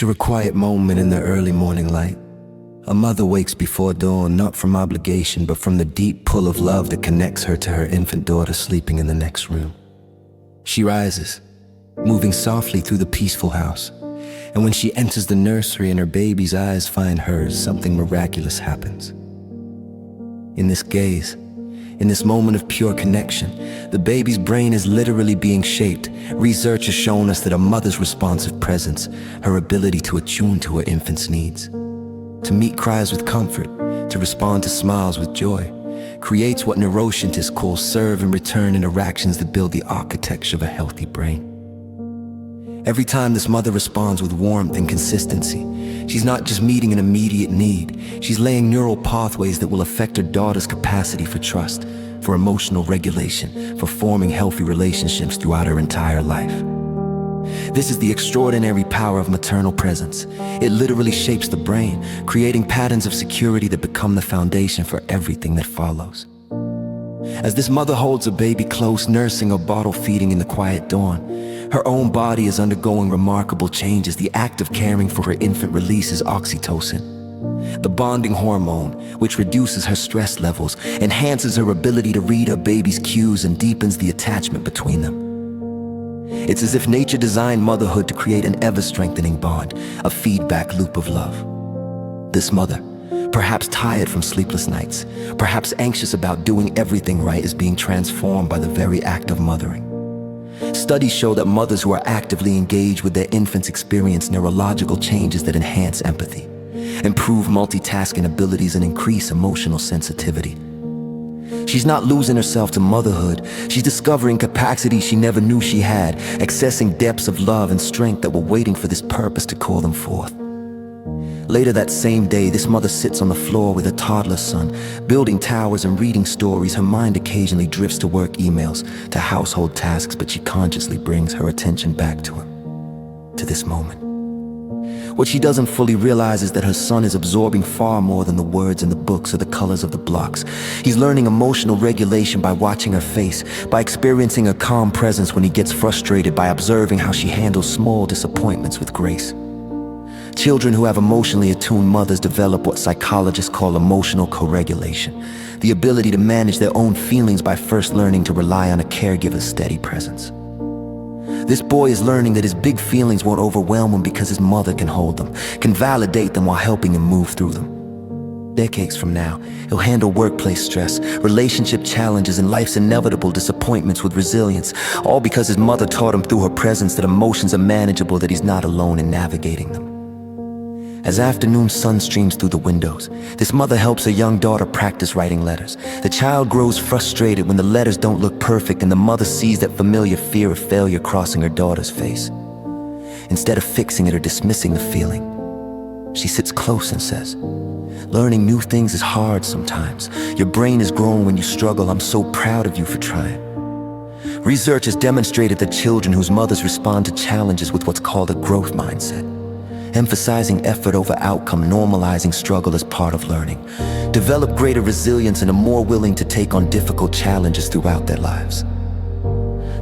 Picture a quiet moment in the early morning light. A mother wakes before dawn, not from obligation, but from the deep pull of love that connects her to her infant daughter sleeping in the next room. She rises, moving softly through the peaceful house, and when she enters the nursery and her baby's eyes find hers, something miraculous happens. In this gaze, in this moment of pure connection, the baby's brain is literally being shaped. Research has shown us that a mother's responsive presence, her ability to attune to her infant's needs, to meet cries with comfort, to respond to smiles with joy, creates what neuroscientists call serve and return interactions that build the architecture of a healthy brain. Every time this mother responds with warmth and consistency, she's not just meeting an immediate need, she's laying neural pathways that will affect her daughter's capacity for trust, for emotional regulation, for forming healthy relationships throughout her entire life. This is the extraordinary power of maternal presence. It literally shapes the brain, creating patterns of security that become the foundation for everything that follows. As this mother holds a baby close, nursing or bottle feeding in the quiet dawn, her own body is undergoing remarkable changes. The act of caring for her infant releases oxytocin, the bonding hormone, which reduces her stress levels, enhances her ability to read her baby's cues, and deepens the attachment between them. It's as if nature designed motherhood to create an ever-strengthening bond, a feedback loop of love. This mother, perhaps tired from sleepless nights, perhaps anxious about doing everything right, is being transformed by the very act of mothering. Studies show that mothers who are actively engaged with their infants experience neurological changes that enhance empathy, improve multitasking abilities, and increase emotional sensitivity. She's not losing herself to motherhood, she's discovering capacities she never knew she had, accessing depths of love and strength that were waiting for this purpose to call them forth. Later that same day, this mother sits on the floor with a toddler son, building towers and reading stories. Her mind occasionally drifts to work emails, to household tasks, but she consciously brings her attention back to him, to this moment. What she doesn't fully realize is that her son is absorbing far more than the words in the books or the colors of the blocks. He's learning emotional regulation by watching her face, by experiencing her calm presence when he gets frustrated, by observing how she handles small disappointments with grace. Children who have emotionally attuned mothers develop what psychologists call emotional co-regulation, the ability to manage their own feelings by first learning to rely on a caregiver's steady presence. This boy is learning that his big feelings won't overwhelm him because his mother can hold them, can validate them while helping him move through them. Decades from now, he'll handle workplace stress, relationship challenges, and life's inevitable disappointments with resilience, all because his mother taught him through her presence that emotions are manageable, that he's not alone in navigating them. As afternoon sun streams through the windows, this mother helps her young daughter practice writing letters. The child grows frustrated when the letters don't look perfect, and the mother sees that familiar fear of failure crossing her daughter's face. Instead of fixing it or dismissing the feeling, she sits close and says, "Learning new things is hard sometimes. Your brain is growing when you struggle. I'm so proud of you for trying." Research has demonstrated that children whose mothers respond to challenges with what's called a growth mindset, emphasizing effort over outcome, normalizing struggle as part of learning, develop greater resilience and are more willing to take on difficult challenges throughout their lives.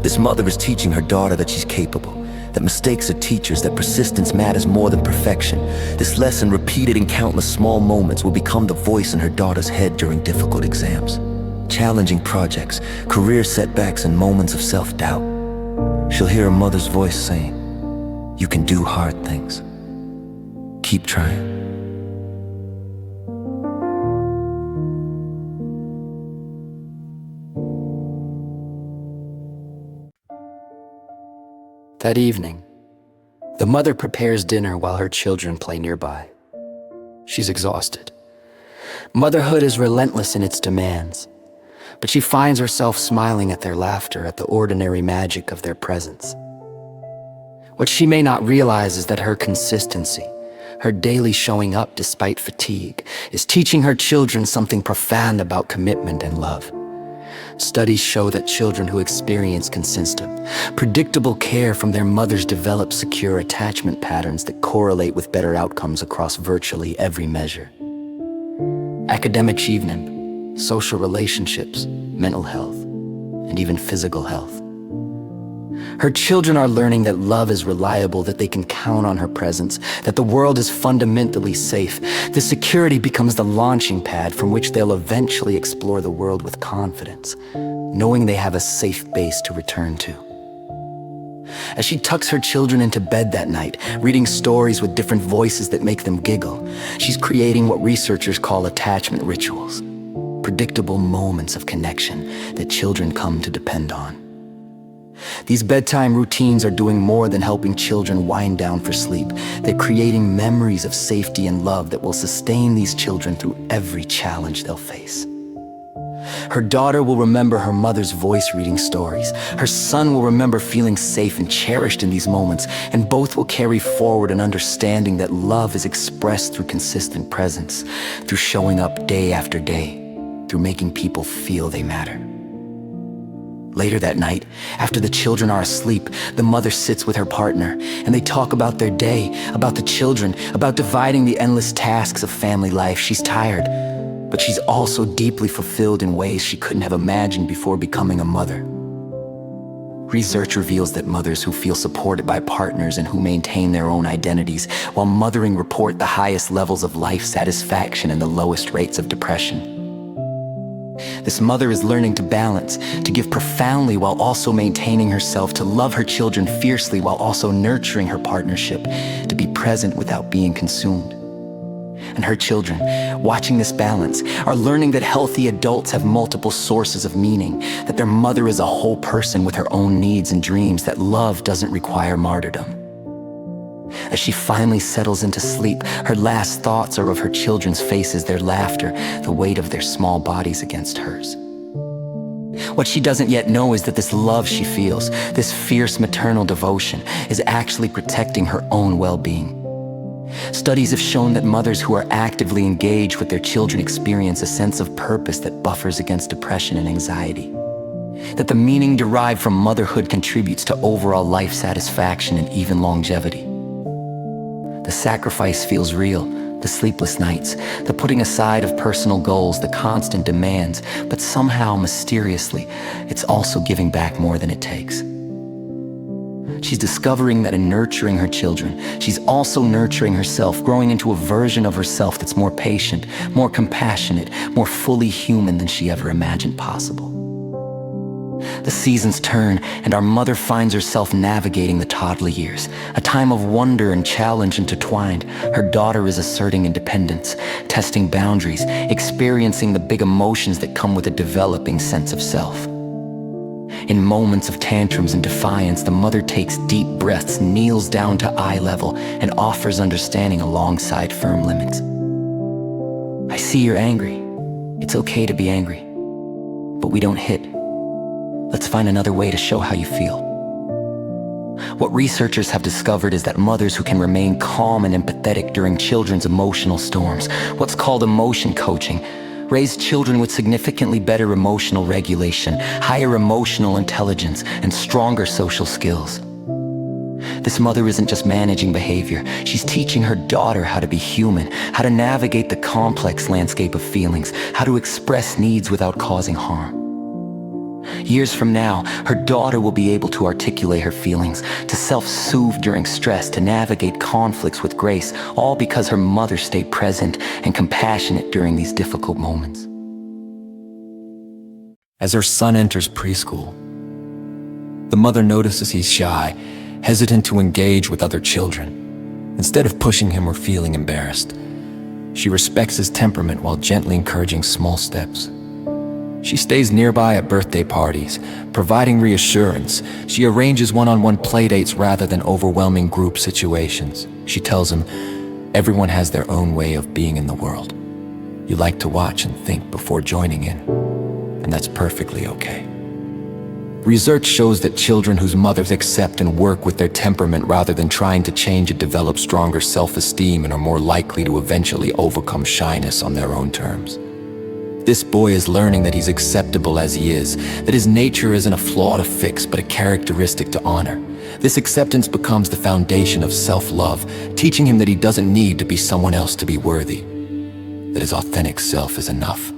This mother is teaching her daughter that she's capable, that mistakes are teachers, that persistence matters more than perfection. This lesson, repeated in countless small moments, will become the voice in her daughter's head during difficult exams, challenging projects, career setbacks, and moments of self-doubt. She'll hear her mother's voice saying, "You can do hard things. Keep trying." That evening, the mother prepares dinner while her children play nearby. She's exhausted. Motherhood is relentless in its demands, but she finds herself smiling at their laughter, at the ordinary magic of their presence. What she may not realize is that her consistency, her daily showing up despite fatigue, is teaching her children something profound about commitment and love. Studies show that children who experience consistent, predictable care from their mothers develop secure attachment patterns that correlate with better outcomes across virtually every measure. Academic achievement, social relationships, mental health, and even physical health. Her children are learning that love is reliable, that they can count on her presence, that the world is fundamentally safe. The security becomes the launching pad from which they'll eventually explore the world with confidence, knowing they have a safe base to return to. As she tucks her children into bed that night, reading stories with different voices that make them giggle, she's creating what researchers call attachment rituals, predictable moments of connection that children come to depend on. These bedtime routines are doing more than helping children wind down for sleep. They're creating memories of safety and love that will sustain these children through every challenge they'll face. Her daughter will remember her mother's voice reading stories. Her son will remember feeling safe and cherished in these moments, and both will carry forward an understanding that love is expressed through consistent presence, through showing up day after day, through making people feel they matter. Later that night, after the children are asleep, the mother sits with her partner, and they talk about their day, about the children, about dividing the endless tasks of family life. She's tired, but she's also deeply fulfilled in ways she couldn't have imagined before becoming a mother. Research reveals that mothers who feel supported by partners and who maintain their own identities while mothering report the highest levels of life satisfaction and the lowest rates of depression. This mother is learning to balance, to give profoundly while also maintaining herself, to love her children fiercely while also nurturing her partnership, to be present without being consumed. And her children, watching this balance, are learning that healthy adults have multiple sources of meaning, that their mother is a whole person with her own needs and dreams, that love doesn't require martyrdom. As she finally settles into sleep, her last thoughts are of her children's faces, their laughter, the weight of their small bodies against hers. What she doesn't yet know is that this love she feels, this fierce maternal devotion, is actually protecting her own well-being. Studies have shown that mothers who are actively engaged with their children experience a sense of purpose that buffers against depression and anxiety. That the meaning derived from motherhood contributes to overall life satisfaction and even longevity. The sacrifice feels real, the sleepless nights, the putting aside of personal goals, the constant demands, but somehow, mysteriously, it's also giving back more than it takes. She's discovering that in nurturing her children, she's also nurturing herself, growing into a version of herself that's more patient, more compassionate, more fully human than she ever imagined possible. The seasons turn, and our mother finds herself navigating the toddler years, a time of wonder and challenge intertwined. Her daughter is asserting independence, testing boundaries, experiencing the big emotions that come with a developing sense of self. In moments of tantrums and defiance, the mother takes deep breaths, kneels down to eye level, and offers understanding alongside firm limits. I see you're angry. It's okay to be angry, but we don't hit. Let's find another way to show how you feel. What researchers have discovered is that mothers who can remain calm and empathetic during children's emotional storms, what's called emotion coaching, raise children with significantly better emotional regulation, higher emotional intelligence, and stronger social skills. This mother isn't just managing behavior, she's teaching her daughter how to be human, how to navigate the complex landscape of feelings, how to express needs without causing harm. Years from now, her daughter will be able to articulate her feelings, to self-soothe during stress, to navigate conflicts with grace, all because her mother stayed present and compassionate during these difficult moments. As her son enters preschool, the mother notices he's shy, hesitant to engage with other children. Instead of pushing him or feeling embarrassed, she respects his temperament while gently encouraging small steps. She stays nearby at birthday parties, providing reassurance. She arranges one-on-one playdates rather than overwhelming group situations. She tells him, everyone has their own way of being in the world. You like to watch and think before joining in, and that's perfectly okay. Research shows that children whose mothers accept and work with their temperament rather than trying to change it develop stronger self-esteem and are more likely to eventually overcome shyness on their own terms. This boy is learning that he's acceptable as he is, that his nature isn't a flaw to fix, but a characteristic to honor. This acceptance becomes the foundation of self-love, teaching him that he doesn't need to be someone else to be worthy, that his authentic self is enough.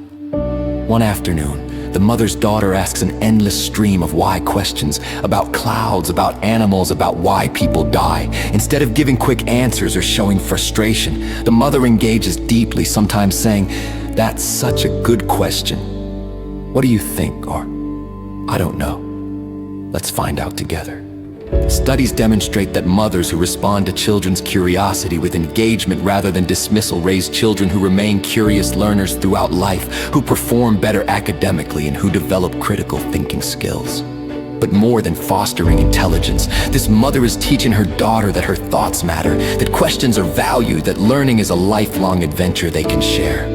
One afternoon, The mother's daughter asks an endless stream of why questions about clouds, about animals, about why people die. Instead of giving quick answers or showing frustration, the mother engages deeply, sometimes saying, "That's such a good question. What do you think?" Or, "I don't know. Let's find out together." Studies demonstrate that mothers who respond to children's curiosity with engagement rather than dismissal raise children who remain curious learners throughout life, who perform better academically, and who develop critical thinking skills. But more than fostering intelligence, this mother is teaching her daughter that her thoughts matter, that questions are valued, that learning is a lifelong adventure they can share.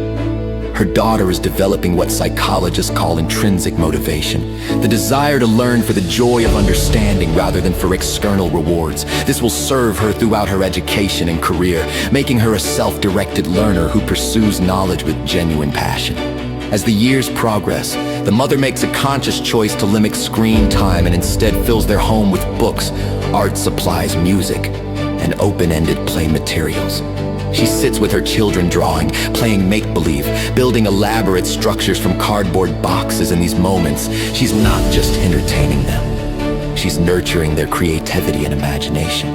Her daughter is developing what psychologists call intrinsic motivation, the desire to learn for the joy of understanding rather than for external rewards. This will serve her throughout her education and career, making her a self-directed learner who pursues knowledge with genuine passion. As the years progress, the mother makes a conscious choice to limit screen time and instead fills their home with books, art supplies, music, and open-ended play materials. She sits with her children drawing, playing make-believe, building elaborate structures from cardboard boxes. In these moments, she's not just entertaining them. She's nurturing their creativity and imagination.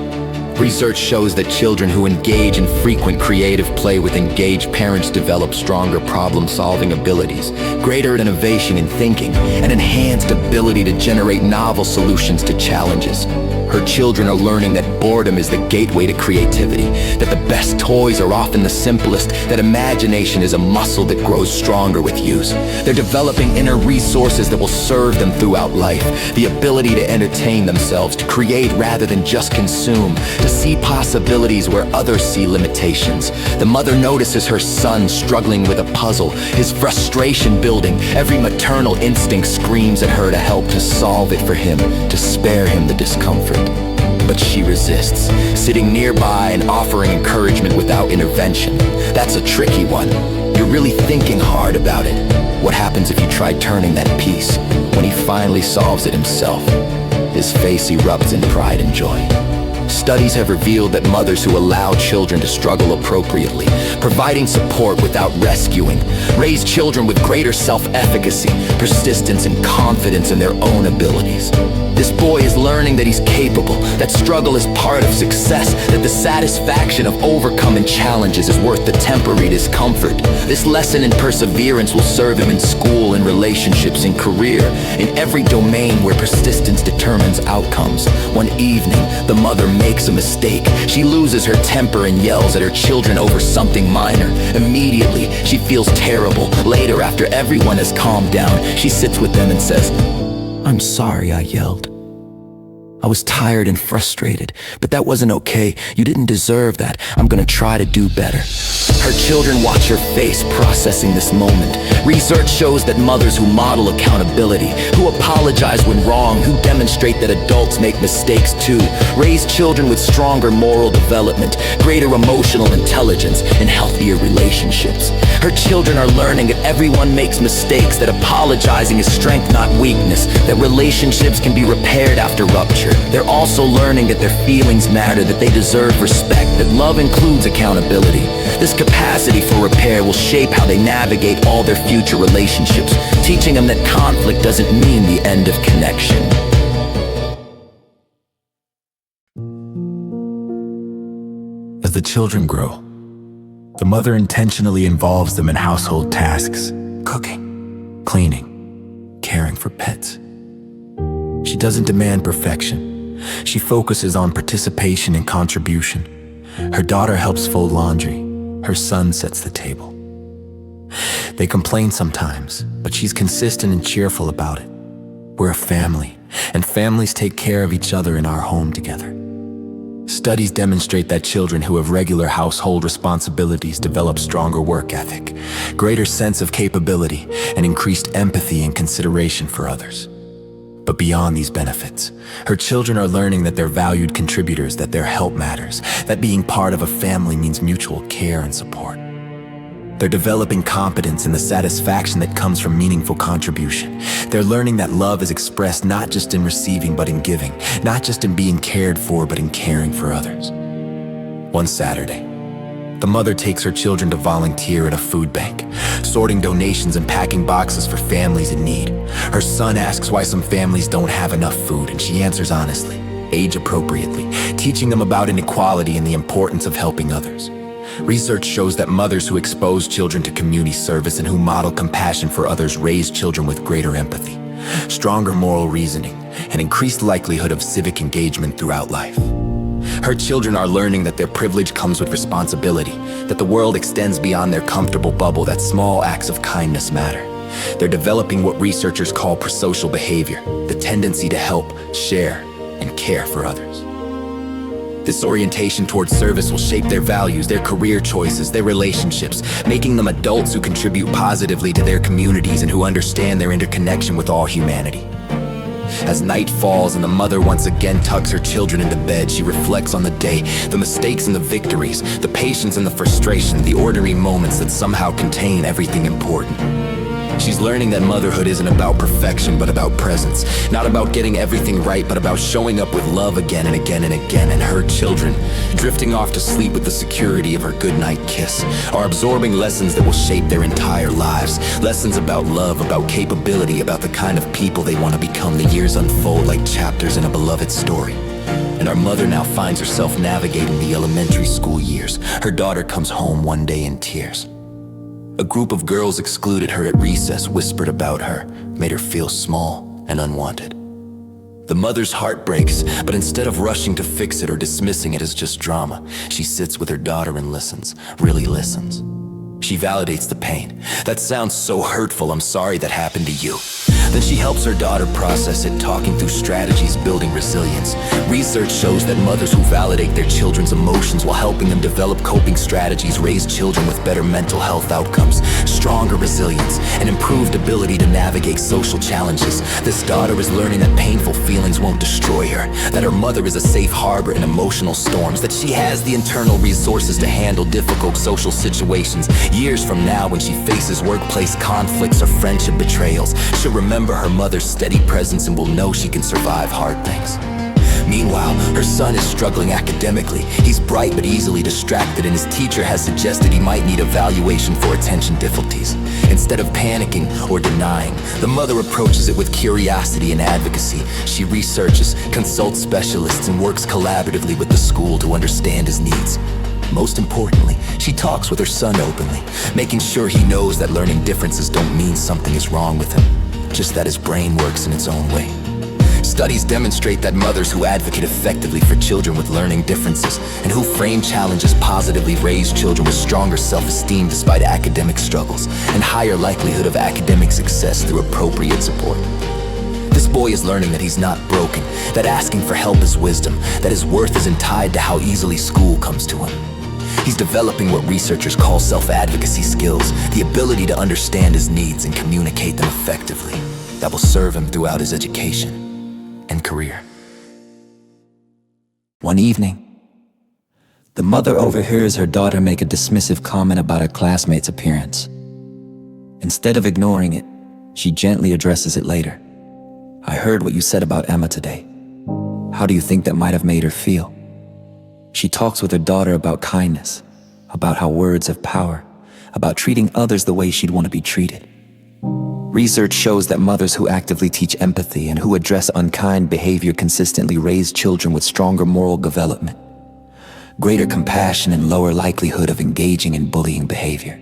Research shows that children who engage in frequent creative play with engaged parents develop stronger problem-solving abilities, greater innovation in thinking, and enhanced ability to generate novel solutions to challenges. Her children are learning that boredom is the gateway to creativity, that the best toys are often the simplest, that imagination is a muscle that grows stronger with use. They're developing inner resources that will serve them throughout life, the ability to entertain themselves, to create rather than just consume, to see possibilities where others see limitations. The mother notices her son struggling with a puzzle, his frustration building. Every maternal instinct screams at her to help, to solve it for him, to spare him the discomfort. But she resists, sitting nearby and offering encouragement without intervention. That's a tricky one. You're really thinking hard about it. What happens if you try turning that piece? When he finally solves it himself, his face erupts in pride and joy. Studies have revealed that mothers who allow children to struggle appropriately, providing support without rescuing, raise children with greater self-efficacy, persistence, and confidence in their own abilities. This boy is learning that he's capable, that struggle is part of success, that the satisfaction of overcoming challenges is worth the temporary discomfort. This lesson in perseverance will serve him in school, in relationships, in career, in every domain where persistence determines outcomes. One evening, the mother makes a mistake. She loses her temper and yells at her children over something minor. Immediately, she feels terrible. Later, after everyone has calmed down, she sits with them and says, "I'm sorry I yelled. I was tired and frustrated, but that wasn't okay. You didn't deserve that. I'm gonna try to do better." Her children watch her face, processing this moment. Research shows that mothers who model accountability, who apologize when wrong, who demonstrate that adults make mistakes too, raise children with stronger moral development, greater emotional intelligence, and healthier relationships. Her children are learning that everyone makes mistakes, that apologizing is strength, not weakness, that relationships can be repaired after rupture. They're also learning that their feelings matter, that they deserve respect, that love includes accountability. This capacity for repair will shape how they navigate all their future relationships, teaching them that conflict doesn't mean the end of connection. As the children grow, the mother intentionally involves them in household tasks, cooking, cleaning, caring for pets. She doesn't demand perfection. She focuses on participation and contribution. Her daughter helps fold laundry. Her son sets the table. They complain sometimes, but she's consistent and cheerful about it. We're a family, and families take care of each other in our home together. Studies demonstrate that children who have regular household responsibilities develop stronger work ethic, greater sense of capability, and increased empathy and consideration for others. But beyond these benefits, her children are learning that they're valued contributors, that their help matters, that being part of a family means mutual care and support. They're developing competence in the satisfaction that comes from meaningful contribution. They're learning that love is expressed not just in receiving but in giving, not just in being cared for but in caring for others. One Saturday, The mother takes her children to volunteer at a food bank, sorting donations and packing boxes for families in need. Her son asks why some families don't have enough food, and she answers honestly, age-appropriately, teaching them about inequality and the importance of helping others. Research shows that mothers who expose children to community service and who model compassion for others raise children with greater empathy, stronger moral reasoning, and increased likelihood of civic engagement throughout life. Her children are learning that their privilege comes with responsibility, that the world extends beyond their comfortable bubble, that small acts of kindness matter. They're developing what researchers call prosocial behavior, the tendency to help, share, and care for others. This orientation towards service will shape their values, their career choices, their relationships, making them adults who contribute positively to their communities and who understand their interconnection with all humanity. As night falls and the mother once again tucks her children into bed, she reflects on the day, the mistakes and the victories, the patience and the frustration, the ordinary moments that somehow contain everything important. She's learning that motherhood isn't about perfection, but about presence. Not about getting everything right, but about showing up with love again and again and again. And her children, drifting off to sleep with the security of her goodnight kiss, are absorbing lessons that will shape their entire lives. Lessons about love, about capability, about the kind of people they want to become. The years unfold like chapters in a beloved story. And our mother now finds herself navigating the elementary school years. Her daughter comes home one day in tears. A group of girls excluded her at recess, whispered about her, made her feel small and unwanted. The mother's heart breaks, but instead of rushing to fix it or dismissing it as just drama, she sits with her daughter and listens, really listens. She validates the pain. That sounds so hurtful, I'm sorry that happened to you. Then she helps her daughter process it, talking through strategies, building resilience. Research shows that mothers who validate their children's emotions while helping them develop coping strategies raise children with better mental health outcomes, stronger resilience, and improved ability to navigate social challenges. This daughter is learning that painful feelings won't destroy her, that her mother is a safe harbor in emotional storms, that she has the internal resources to handle difficult social situations. Years from now, when she faces workplace conflicts or friendship betrayals, she'll remember her mother's steady presence and will know she can survive hard things. Meanwhile, her son is struggling academically. He's bright but easily distracted, and his teacher has suggested he might need evaluation for attention difficulties. Instead of panicking or denying, the mother approaches it with curiosity and advocacy. She researches, consults specialists, and works collaboratively with the school to understand his needs. Most importantly, she talks with her son openly, making sure he knows that learning differences don't mean something is wrong with him, just that his brain works in its own way. Studies demonstrate that mothers who advocate effectively for children with learning differences and who frame challenges positively raise children with stronger self-esteem despite academic struggles and higher likelihood of academic success through appropriate support. This boy is learning that he's not broken, that asking for help is wisdom, that his worth isn't tied to how easily school comes to him. He's developing what researchers call self-advocacy skills, the ability to understand his needs and communicate them effectively, that will serve him throughout his education and career. One evening, the mother overhears her daughter make a dismissive comment about a classmate's appearance. Instead of ignoring it, she gently addresses it later. "I heard what you said about Emma today. How do you think that might have made her feel?" She talks with her daughter about kindness, about how words have power, about treating others the way she'd want to be treated. Research shows that mothers who actively teach empathy and who address unkind behavior consistently raise children with stronger moral development, greater compassion, and lower likelihood of engaging in bullying behavior.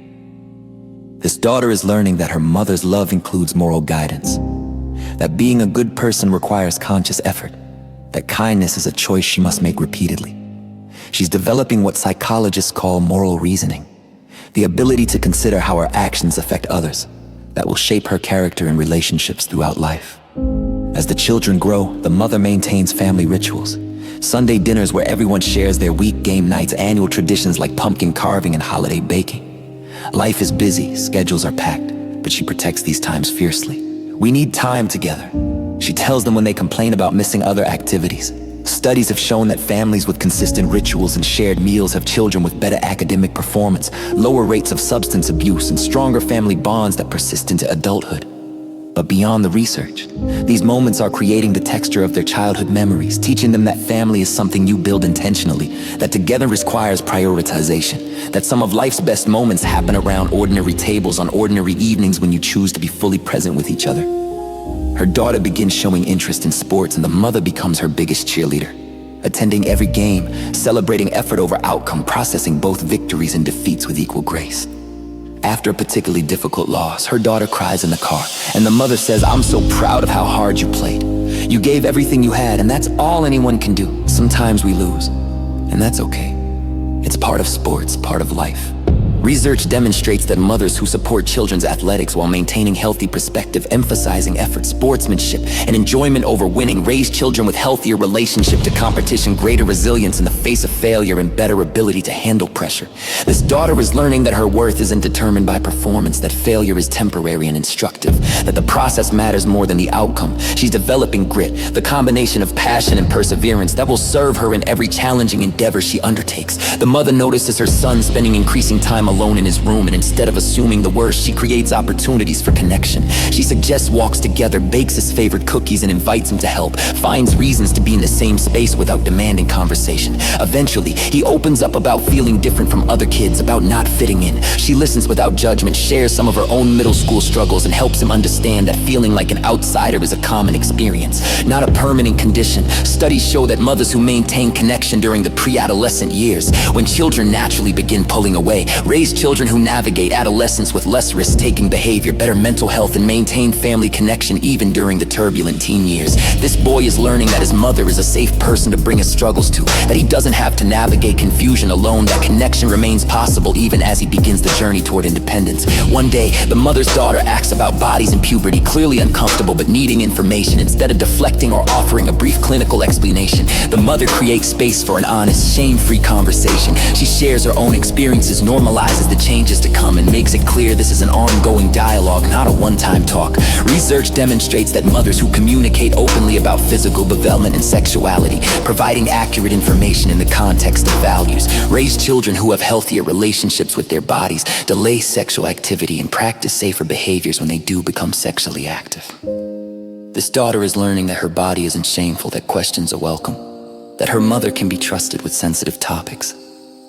This daughter is learning that her mother's love includes moral guidance, that being a good person requires conscious effort, that kindness is a choice she must make repeatedly. She's developing what psychologists call moral reasoning, the ability to consider how her actions affect others, that will shape her character and relationships throughout life. As the children grow, the mother maintains family rituals, Sunday dinners where everyone shares their week, game nights, annual traditions like pumpkin carving and holiday baking. Life is busy, schedules are packed, but she protects these times fiercely. "We need time together," she tells them when they complain about missing other activities. Studies have shown that families with consistent rituals and shared meals have children with better academic performance, lower rates of substance abuse, and stronger family bonds that persist into adulthood. But beyond the research, these moments are creating the texture of their childhood memories, teaching them that family is something you build intentionally, that together requires prioritization, that some of life's best moments happen around ordinary tables on ordinary evenings when you choose to be fully present with each other. Her daughter begins showing interest in sports, and the mother becomes her biggest cheerleader, attending every game, celebrating effort over outcome, processing both victories and defeats with equal grace. After a particularly difficult loss, her daughter cries in the car, and the mother says, "I'm so proud of how hard you played. You gave everything you had, and that's all anyone can do. Sometimes we lose, and that's okay. It's part of sports, part of life." Research demonstrates that mothers who support children's athletics while maintaining healthy perspective, emphasizing effort, sportsmanship, and enjoyment over winning, raise children with healthier relationship to competition, greater resilience in the face of failure, and better ability to handle pressure. This daughter is learning that her worth isn't determined by performance, that failure is temporary and instructive, that the process matters more than the outcome. She's developing grit, the combination of passion and perseverance that will serve her in every challenging endeavor she undertakes. The mother notices her son spending increasing time alone in his room, and instead of assuming the worst, she creates opportunities for connection. She suggests walks together, bakes his favorite cookies, and invites him to help, finds reasons to be in the same space without demanding conversation. Eventually, he opens up about feeling different from other kids, about not fitting in. She listens without judgment, shares some of her own middle school struggles, and helps him understand that feeling like an outsider is a common experience, not a permanent condition. Studies show that mothers who maintain connection during the pre-adolescent years, when children naturally begin pulling away, raise children who navigate adolescence with less risk-taking behavior, better mental health, and maintain family connection even during the turbulent teen years. This boy is learning that his mother is a safe person to bring his struggles to, that he doesn't have to navigate confusion alone, that connection remains possible even as he begins the journey toward independence. One day, the mother's daughter asks about bodies and puberty, clearly uncomfortable but needing information. Instead of deflecting or offering a brief clinical explanation, the mother creates space for an honest, shame-free conversation. She shares her own experiences, normalizes the changes to come, and makes it clear this is an ongoing dialogue, not a one-time talk. Research demonstrates that mothers who communicate openly about physical development and sexuality, providing accurate information in the context of values, raise children who have healthier relationships with their bodies, delay sexual activity, and practice safer behaviors when they do become sexually active. This daughter is learning that her body isn't shameful, that questions are welcome, that her mother can be trusted with sensitive topics.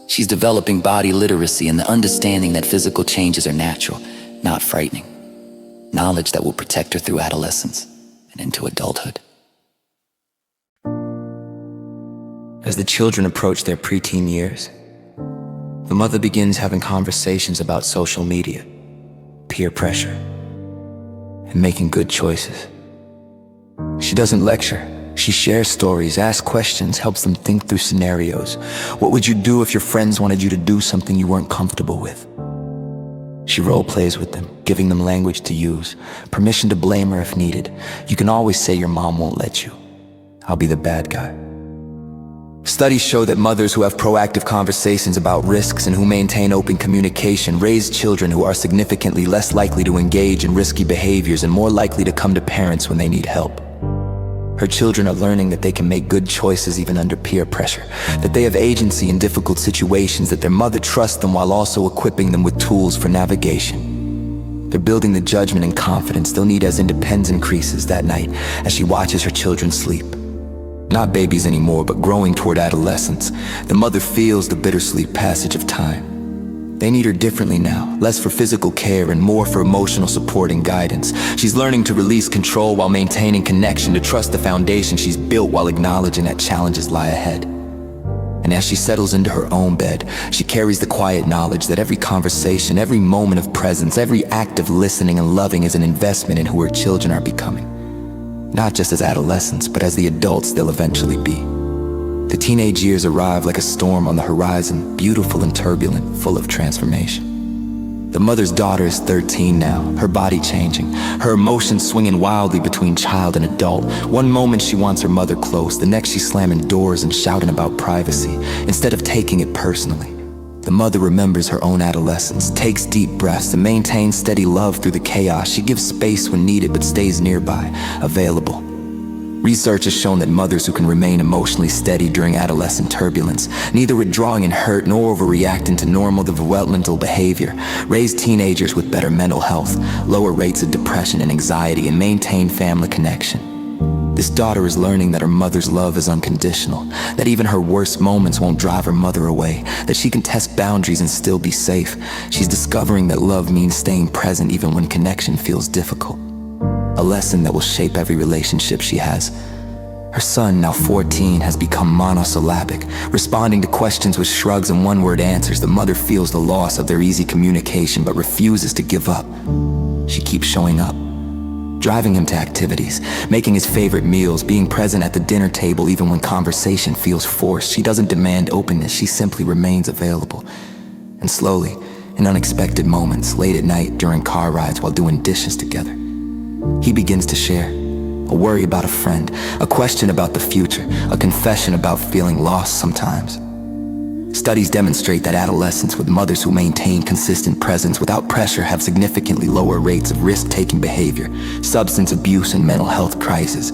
She's developing body literacy and the understanding that physical changes are natural, not frightening. Knowledge that will protect her through adolescence and into adulthood. As the children approach their preteen years, the mother begins having conversations about social media, peer pressure, and making good choices. She doesn't lecture. She shares stories, asks questions, helps them think through scenarios. What would you do if your friends wanted you to do something you weren't comfortable with? She role plays with them, giving them language to use, permission to blame her if needed. You can always say your mom won't let you. I'll be the bad guy. Studies show that mothers who have proactive conversations about risks and who maintain open communication raise children who are significantly less likely to engage in risky behaviors and more likely to come to parents when they need help. Her children are learning that they can make good choices even under peer pressure, that they have agency in difficult situations, that their mother trusts them while also equipping them with tools for navigation. They're building the judgment and confidence they'll need as independence increases that night as she watches her children sleep. Not babies anymore, but growing toward adolescence. The mother feels the bittersweet passage of time. They need her differently now, less for physical care and more for emotional support and guidance. She's learning to release control while maintaining connection, to trust the foundation she's built while acknowledging that challenges lie ahead. And as she settles into her own bed, she carries the quiet knowledge that every conversation, every moment of presence, every act of listening and loving is an investment in who her children are becoming. Not just as adolescents, but as the adults they'll eventually be. The teenage years arrive like a storm on the horizon, beautiful and turbulent, full of transformation. The mother's daughter is 13 now, her body changing, her emotions swinging wildly between child and adult. One moment she wants her mother close, the next she's slamming doors and shouting about privacy, instead of taking it personally. The mother remembers her own adolescence, takes deep breaths, and maintains steady love through the chaos. She gives space when needed, but stays nearby, available. Research has shown that mothers who can remain emotionally steady during adolescent turbulence, neither withdrawing in hurt nor overreacting to normal developmental behavior, raise teenagers with better mental health, lower rates of depression and anxiety, and maintain family connection. This daughter is learning that her mother's love is unconditional, that even her worst moments won't drive her mother away, that she can test boundaries and still be safe. She's discovering that love means staying present even when connection feels difficult. A lesson that will shape every relationship she has. Her son, now 14, has become monosyllabic, responding to questions with shrugs and one-word answers. The mother feels the loss of their easy communication but refuses to give up. She keeps showing up, driving him to activities, making his favorite meals, being present at the dinner table even when conversation feels forced. She doesn't demand openness, she simply remains available. And slowly, in unexpected moments, late at night, during car rides, while doing dishes together, he begins to share. A worry about a friend, a question about the future, a confession about feeling lost sometimes. Studies demonstrate that adolescents with mothers who maintain consistent presence without pressure have significantly lower rates of risk-taking behavior, substance abuse, and mental health crises.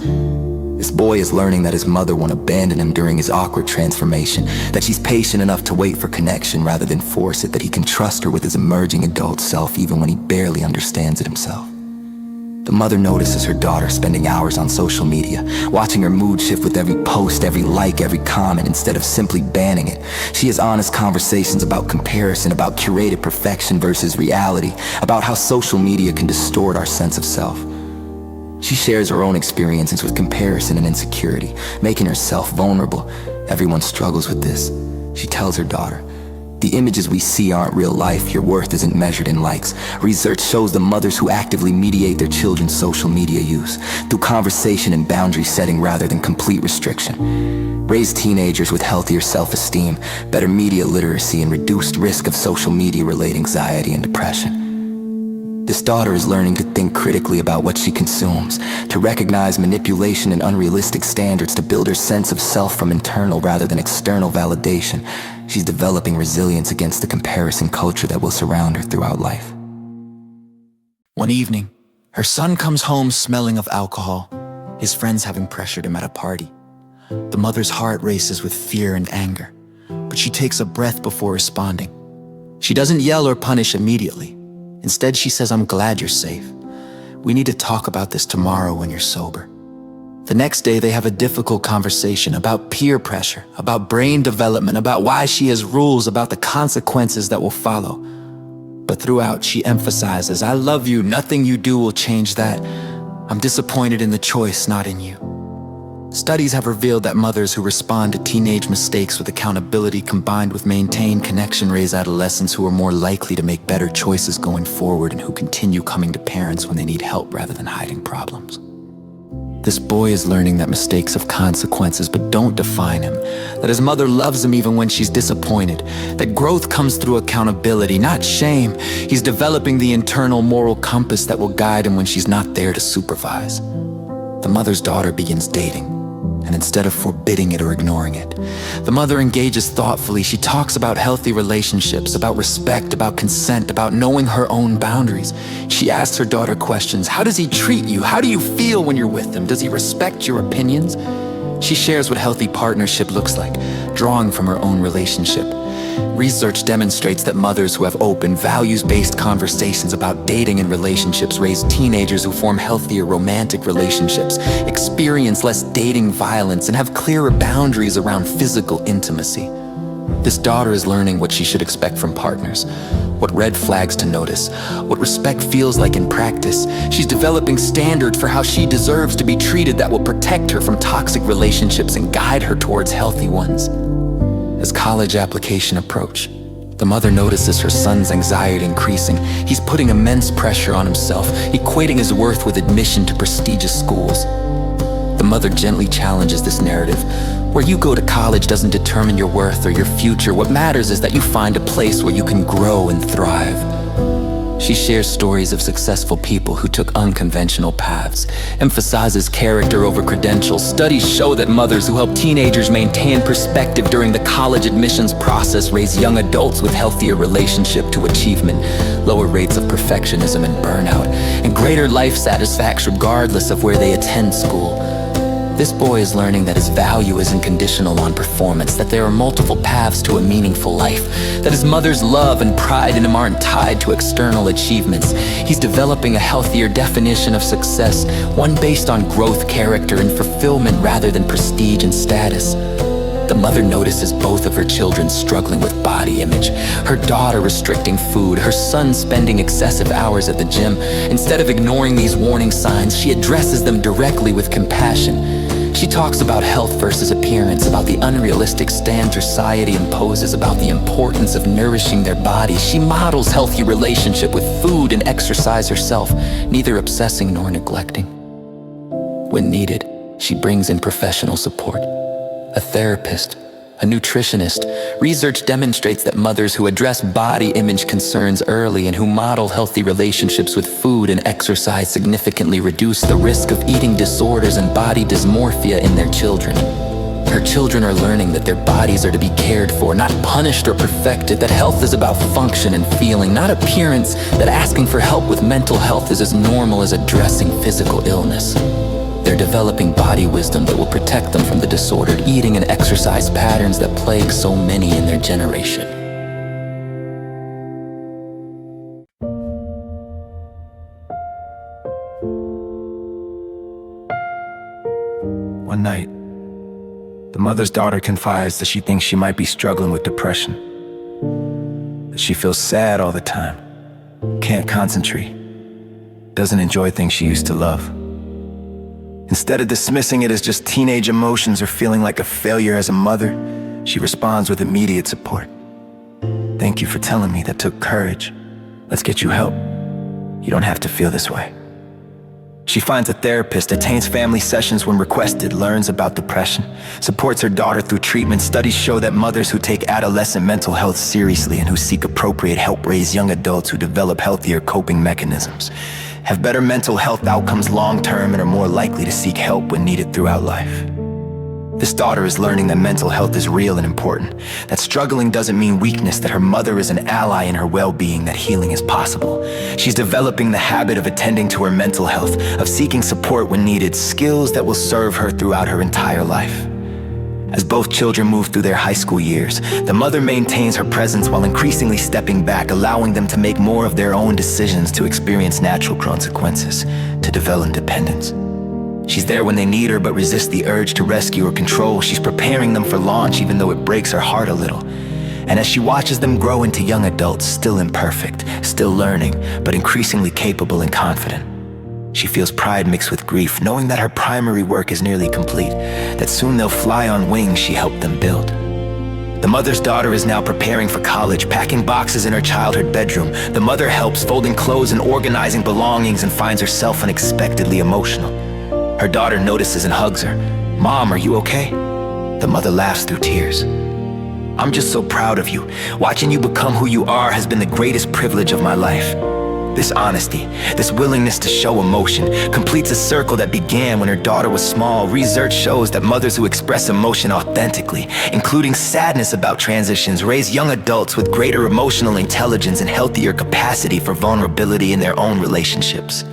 This boy is learning that his mother won't abandon him during his awkward transformation, that she's patient enough to wait for connection rather than force it, that he can trust her with his emerging adult self even when he barely understands it himself. The mother notices her daughter spending hours on social media, watching her mood shift with every post, every like, every comment, instead of simply banning it. She has honest conversations about comparison, about curated perfection versus reality, about how social media can distort our sense of self. She shares her own experiences with comparison and insecurity, making herself vulnerable. Everyone struggles with this. She tells her daughter, "The images we see aren't real life. Your worth isn't measured in likes." Research shows the mothers who actively mediate their children's social media use, through conversation and boundary setting rather than complete restriction, raise teenagers with healthier self-esteem, better media literacy, and reduced risk of social media-related anxiety and depression. This daughter is learning to think critically about what she consumes, to recognize manipulation and unrealistic standards, to build her sense of self from internal rather than external validation. She's developing resilience against the comparison culture that will surround her throughout life. One evening, her son comes home smelling of alcohol, his friends having pressured him at a party. The mother's heart races with fear and anger, but she takes a breath before responding. She doesn't yell or punish immediately. Instead, she says, "I'm glad you're safe. We need to talk about this tomorrow when you're sober." The next day, they have a difficult conversation about peer pressure, about brain development, about why she has rules, about the consequences that will follow. But throughout, she emphasizes, "I love you. Nothing you do will change that. I'm disappointed in the choice, not in you." Studies have revealed that mothers who respond to teenage mistakes with accountability combined with maintained connection raise adolescents who are more likely to make better choices going forward and who continue coming to parents when they need help rather than hiding problems. This boy is learning that mistakes have consequences but don't define him, that his mother loves him even when she's disappointed, that growth comes through accountability, not shame. He's developing the internal moral compass that will guide him when she's not there to supervise. The mother's daughter begins dating, and instead of forbidding it or ignoring it, the mother engages thoughtfully. She talks about healthy relationships, about respect, about consent, about knowing her own boundaries. She asks her daughter questions. How does he treat you? How do you feel when you're with him? Does he respect your opinions? She shares what healthy partnership looks like, drawing from her own relationship. Research demonstrates that mothers who have open, values-based conversations about dating and relationships raise teenagers who form healthier romantic relationships, experience less dating violence, and have clearer boundaries around physical intimacy. This daughter is learning what she should expect from partners, what red flags to notice, what respect feels like in practice. She's developing standards for how she deserves to be treated that will protect her from toxic relationships and guide her towards healthy ones. As college application approach, the mother notices her son's anxiety increasing. He's putting immense pressure on himself, equating his worth with admission to prestigious schools. The mother gently challenges this narrative. Where you go to college doesn't determine your worth or your future. What matters is that you find a place where you can grow and thrive. She shares stories of successful people who took unconventional paths, emphasizes character over credentials. Studies show that mothers who help teenagers maintain perspective during the college admissions process raise young adults with healthier relationship to achievement, lower rates of perfectionism and burnout, and greater life satisfaction regardless of where they attend school. This boy is learning that his value isn't conditional on performance, that there are multiple paths to a meaningful life, that his mother's love and pride in him aren't tied to external achievements. He's developing a healthier definition of success, one based on growth, character, and fulfillment rather than prestige and status. The mother notices both of her children struggling with body image, her daughter restricting food, her son spending excessive hours at the gym. Instead of ignoring these warning signs, she addresses them directly with compassion. She talks about health versus appearance, about the unrealistic standards society imposes, about the importance of nourishing their bodies. She models healthy relationship with food and exercise herself, neither obsessing nor neglecting. When needed, she brings in professional support. A therapist, a nutritionist. Research demonstrates that mothers who address body image concerns early and who model healthy relationships with food and exercise significantly reduce the risk of eating disorders and body dysmorphia in their children. Her children are learning that their bodies are to be cared for, not punished or perfected, that health is about function and feeling, not appearance, that asking for help with mental health is as normal as addressing physical illness. They're developing body wisdom that will protect them from the disordered eating and exercise patterns that plague so many in their generation. One night, the mother's daughter confides that she thinks she might be struggling with depression, that she feels sad all the time, can't concentrate, doesn't enjoy things she used to love. Instead of dismissing it as just teenage emotions or feeling like a failure as a mother, she responds with immediate support. "Thank you for telling me. That took courage. Let's get you help. You don't have to feel this way." She finds a therapist, attends family sessions when requested, learns about depression, supports her daughter through treatment. Studies show that mothers who take adolescent mental health seriously and who seek appropriate help raise young adults who develop healthier coping mechanisms, have better mental health outcomes long-term, and are more likely to seek help when needed throughout life. This daughter is learning that mental health is real and important, that struggling doesn't mean weakness, that her mother is an ally in her well-being, that healing is possible. She's developing the habit of attending to her mental health, of seeking support when needed, skills that will serve her throughout her entire life. As both children move through their high school years, the mother maintains her presence while increasingly stepping back, allowing them to make more of their own decisions, to experience natural consequences, to develop independence. She's there when they need her, but resists the urge to rescue or control. She's preparing them for launch, even though it breaks her heart a little. And as she watches them grow into young adults, still imperfect, still learning, but increasingly capable and confident, she feels pride mixed with grief, knowing that her primary work is nearly complete, that soon they'll fly on wings she helped them build. The mother's daughter is now preparing for college, packing boxes in her childhood bedroom. The mother helps, folding clothes and organizing belongings, and finds herself unexpectedly emotional. Her daughter notices and hugs her. "Mom, are you okay?" The mother laughs through tears. "I'm just so proud of you. Watching you become who you are has been the greatest privilege of my life." This honesty, this willingness to show emotion, completes a circle that began when her daughter was small. Research shows that mothers who express emotion authentically, including sadness about transitions, raise young adults with greater emotional intelligence and healthier capacity for vulnerability in their own relationships.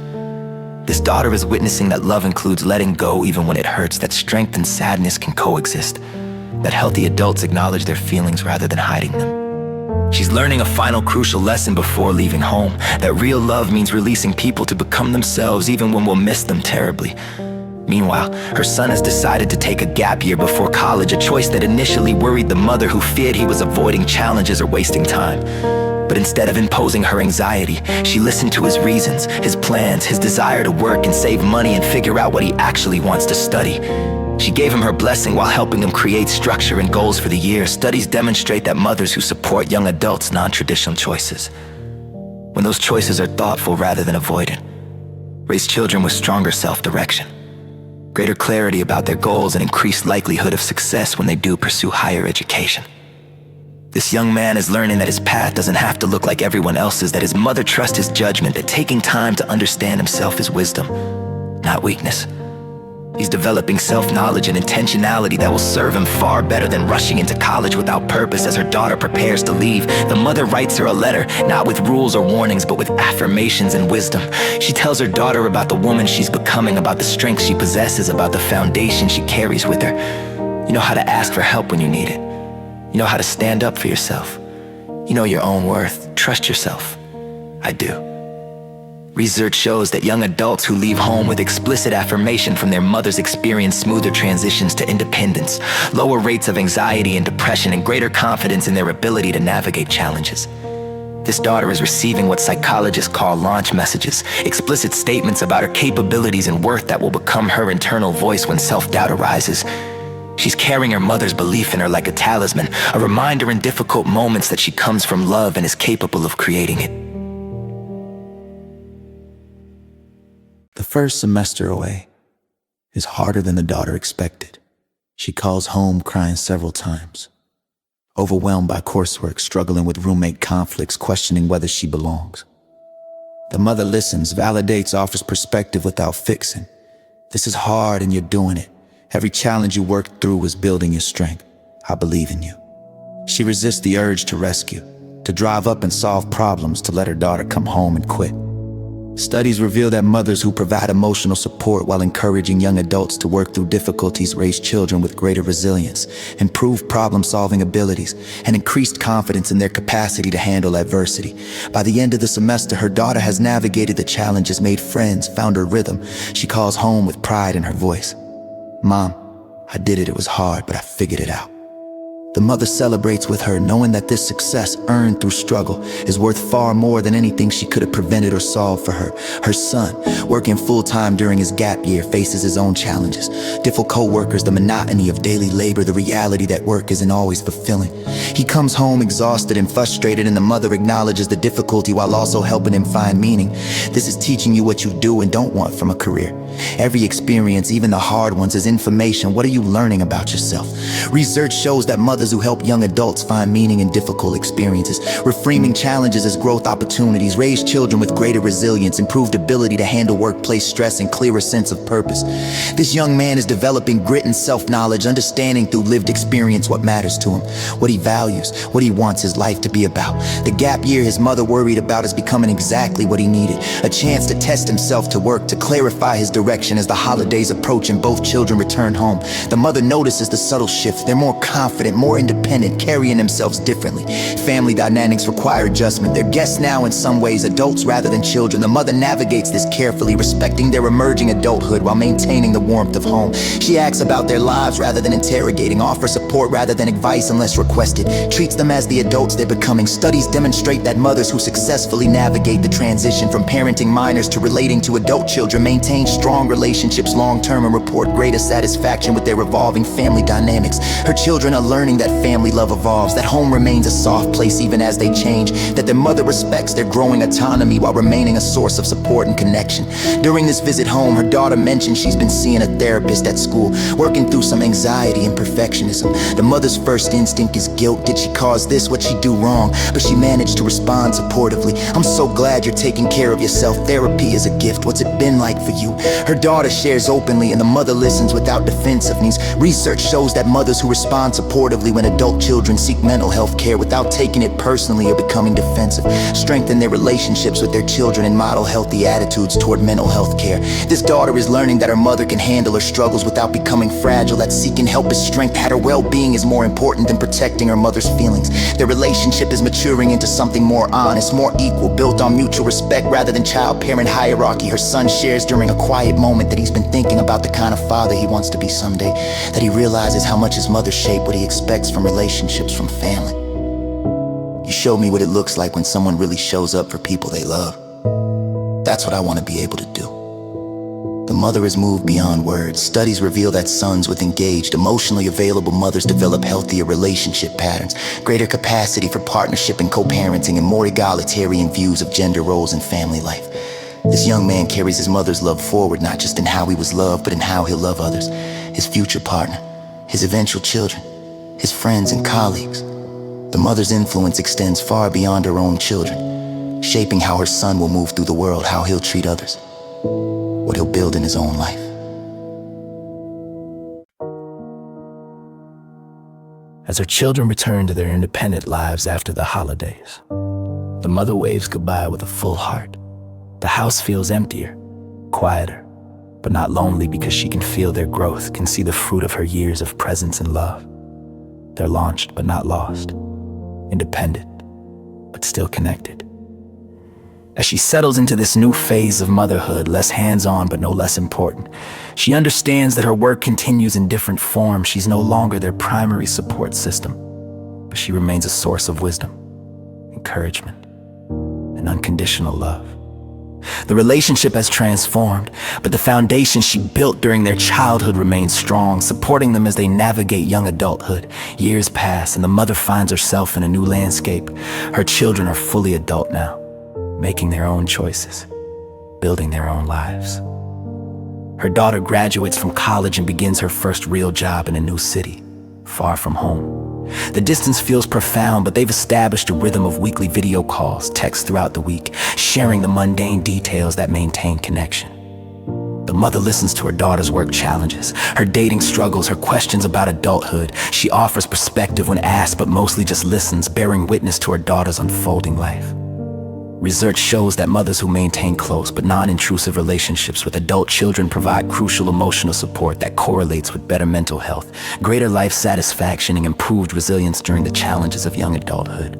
This daughter is witnessing that love includes letting go even when it hurts, that strength and sadness can coexist, that healthy adults acknowledge their feelings rather than hiding them. She's learning a final crucial lesson before leaving home, that real love means releasing people to become themselves even when we'll miss them terribly. Meanwhile, her son has decided to take a gap year before college, a choice that initially worried the mother, who feared he was avoiding challenges or wasting time. But instead of imposing her anxiety, she listened to his reasons, his plans, his desire to work and save money and figure out what he actually wants to study. She gave him her blessing while helping him create structure and goals for the year. Studies demonstrate that mothers who support young adults' non-traditional choices, when those choices are thoughtful rather than avoidant, raise children with stronger self-direction, greater clarity about their goals, and increased likelihood of success when they do pursue higher education. This young man is learning that his path doesn't have to look like everyone else's, that his mother trusts his judgment, that taking time to understand himself is wisdom, not weakness. He's developing self-knowledge and intentionality that will serve him far better than rushing into college without purpose. As her daughter prepares to leave, the mother writes her a letter, not with rules or warnings, but with affirmations and wisdom. She tells her daughter about the woman she's becoming, about the strength she possesses, about the foundation she carries with her. You know how to ask for help when you need it. You know how to stand up for yourself. You know your own worth. Trust yourself. I do. Research shows that young adults who leave home with explicit affirmation from their mothers experience smoother transitions to independence, lower rates of anxiety and depression, and greater confidence in their ability to navigate challenges. This daughter is receiving what psychologists call launch messages, explicit statements about her capabilities and worth that will become her internal voice when self-doubt arises. She's carrying her mother's belief in her like a talisman, a reminder in difficult moments that she comes from love and is capable of creating it. The first semester away is harder than the daughter expected. She calls home crying several times, overwhelmed by coursework, struggling with roommate conflicts, questioning whether she belongs. The mother listens, validates, offers perspective without fixing. This is hard and you're doing it. Every challenge you worked through is building your strength. I believe in you. She resists the urge to rescue, to drive up and solve problems, to let her daughter come home and quit. Studies reveal that mothers who provide emotional support while encouraging young adults to work through difficulties raise children with greater resilience, improved problem-solving abilities, and increased confidence in their capacity to handle adversity. By the end of the semester, her daughter has navigated the challenges, made friends, found her rhythm. She calls home with pride in her voice. Mom, I did it. It was hard, but I figured it out. The mother celebrates with her, knowing that this success, earned through struggle, is worth far more than anything she could have prevented or solved for her. Her son, working full-time during his gap year, faces his own challenges. Difficult co-workers, the monotony of daily labor, the reality that work isn't always fulfilling. He comes home exhausted and frustrated, and the mother acknowledges the difficulty while also helping him find meaning. This is teaching you what you do and don't want from a career. Every experience, even the hard ones, is information. What are you learning about yourself? Research shows that mothers who help young adults find meaning in difficult experiences, reframing challenges as growth opportunities, raise children with greater resilience, improved ability to handle workplace stress, and clearer sense of purpose. This young man is developing grit and self-knowledge, understanding through lived experience what matters to him, what he values, what he wants his life to be about. The gap year his mother worried about is becoming exactly what he needed, a chance to test himself, to work, to clarify his direction. As the holidays approach and both children return home, the mother notices the subtle shift. They're more confident, more independent, carrying themselves differently. Family dynamics require adjustment. They're guests now in some ways, adults rather than children. The mother navigates this carefully, respecting their emerging adulthood while maintaining the warmth of home. She asks about their lives rather than interrogating, offers support rather than advice unless requested, treats them as the adults they're becoming. Studies demonstrate that mothers who successfully navigate the transition from parenting minors to relating to adult children maintain strong relationships long-term and report greater satisfaction with their evolving family dynamics. Her children are learning that family love evolves, that home remains a soft place even as they change, that their mother respects their growing autonomy while remaining a source of support and connection. During this visit home, her daughter mentioned she's been seeing a therapist at school, working through some anxiety and perfectionism. The mother's first instinct is guilt. Did she cause this? What'd she do wrong? But she managed to respond supportively. I'm so glad you're taking care of yourself. Therapy is a gift. What's it been like for you? Her daughter shares openly and the mother listens without defensiveness. Research shows that mothers who respond supportively when adult children seek mental health care without taking it personally or becoming defensive strengthen their relationships with their children and model healthy attitudes toward mental health care. This daughter is learning that her mother can handle her struggles without becoming fragile, that seeking help is strength, that her well-being is more important than protecting her mother's feelings. Their relationship is maturing into something more honest, more equal, built on mutual respect rather than child-parent hierarchy. Her son shares during a quiet moment that he's been thinking about the kind of father he wants to be someday, that he realizes how much his mother shaped what he expects from relationships, from family. You showed me what it looks like when someone really shows up for people they love. That's what I want to be able to do. The mother has moved beyond words. Studies reveal that sons with engaged, emotionally available mothers develop healthier relationship patterns, greater capacity for partnership and co-parenting, and more egalitarian views of gender roles in family life. This young man carries his mother's love forward, not just in how he was loved, but in how he'll love others, his future partner, his eventual children, his friends and colleagues. The mother's influence extends far beyond her own children, shaping how her son will move through the world, how he'll treat others, what he'll build in his own life. As her children return to their independent lives after the holidays, the mother waves goodbye with a full heart. The house feels emptier, quieter, but not lonely because she can feel their growth, can see the fruit of her years of presence and love. They're launched but not lost, independent but still connected. As she settles into this new phase of motherhood, less hands-on but no less important, she understands that her work continues in different forms. She's no longer their primary support system, but she remains a source of wisdom, encouragement, and unconditional love. The relationship has transformed, but the foundation she built during their childhood remains strong, supporting them as they navigate young adulthood. Years pass, and the mother finds herself in a new landscape. Her children are fully adult now, making their own choices, building their own lives. Her daughter graduates from college and begins her first real job in a new city, far from home. The distance feels profound, but they've established a rhythm of weekly video calls, texts throughout the week, sharing the mundane details that maintain connection. The mother listens to her daughter's work challenges, her dating struggles, her questions about adulthood. She offers perspective when asked, but mostly just listens, bearing witness to her daughter's unfolding life. Research shows that mothers who maintain close but non-intrusive relationships with adult children provide crucial emotional support that correlates with better mental health, greater life satisfaction, and improved resilience during the challenges of young adulthood.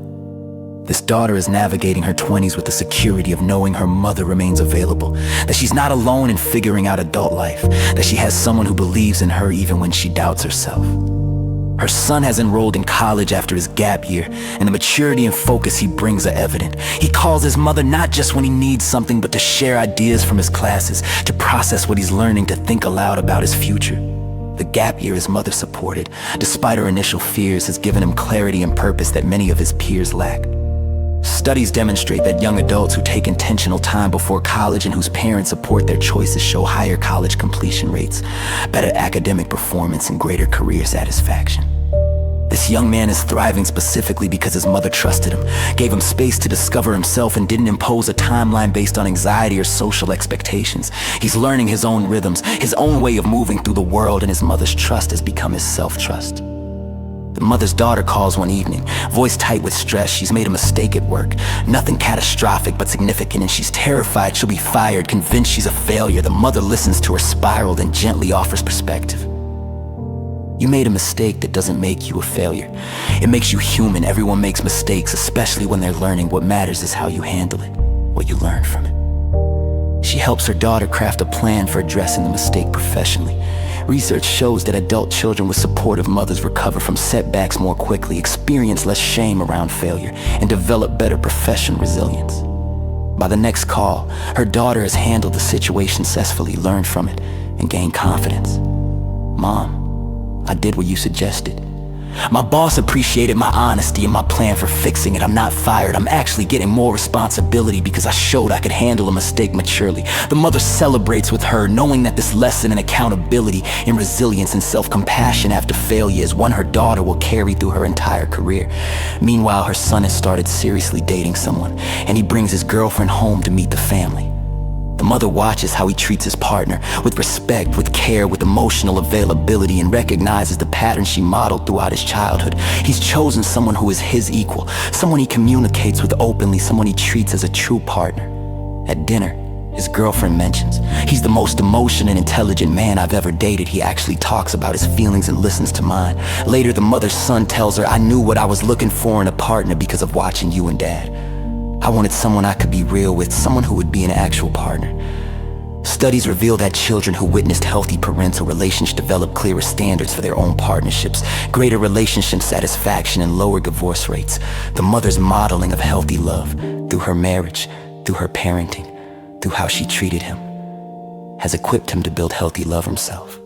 This daughter is navigating her 20s with the security of knowing her mother remains available, that she's not alone in figuring out adult life, that she has someone who believes in her even when she doubts herself. Her son has enrolled in college after his gap year, and the maturity and focus he brings are evident. He calls his mother not just when he needs something, but to share ideas from his classes, to process what he's learning, to think aloud about his future. The gap year his mother supported, despite her initial fears, has given him clarity and purpose that many of his peers lack. Studies demonstrate that young adults who take intentional time before college and whose parents support their choices show higher college completion rates, better academic performance, and greater career satisfaction. This young man is thriving specifically because his mother trusted him, gave him space to discover himself, and didn't impose a timeline based on anxiety or social expectations. He's learning his own rhythms, his own way of moving through the world, and his mother's trust has become his self-trust. The mother's daughter calls one evening, voice tight with stress. She's made a mistake at work. Nothing catastrophic, but significant, and she's terrified she'll be fired, convinced she's a failure. The mother listens to her spiral, then gently offers perspective. You made a mistake that doesn't make you a failure. It makes you human. Everyone makes mistakes, especially when they're learning. What matters is how you handle it, what you learn from it. She helps her daughter craft a plan for addressing the mistake professionally. Research shows that adult children with supportive mothers recover from setbacks more quickly, experience less shame around failure, and develop better professional resilience. By the next call, her daughter has handled the situation successfully, learned from it, and gained confidence. Mom, I did what you suggested. My boss appreciated my honesty and my plan for fixing it. I'm not fired. I'm actually getting more responsibility because I showed I could handle a mistake maturely. The mother celebrates with her, knowing that this lesson in accountability, in resilience, and self-compassion after failure is one her daughter will carry through her entire career. Meanwhile, her son has started seriously dating someone, and he brings his girlfriend home to meet the family. The mother watches how he treats his partner, with respect, with care, with emotional availability, and recognizes the pattern she modeled throughout his childhood. He's chosen someone who is his equal, someone he communicates with openly, someone he treats as a true partner. At dinner, his girlfriend mentions, "He's the most emotional and intelligent man I've ever dated. He actually talks about his feelings and listens to mine." Later, the mother's son tells her, "I knew what I was looking for in a partner because of watching you and Dad. I wanted someone I could be real with, someone who would be an actual partner." Studies reveal that children who witnessed healthy parental relationships develop clearer standards for their own partnerships, greater relationship satisfaction, and lower divorce rates. The mother's modeling of healthy love, through her marriage, through her parenting, through how she treated him, has equipped him to build healthy love himself.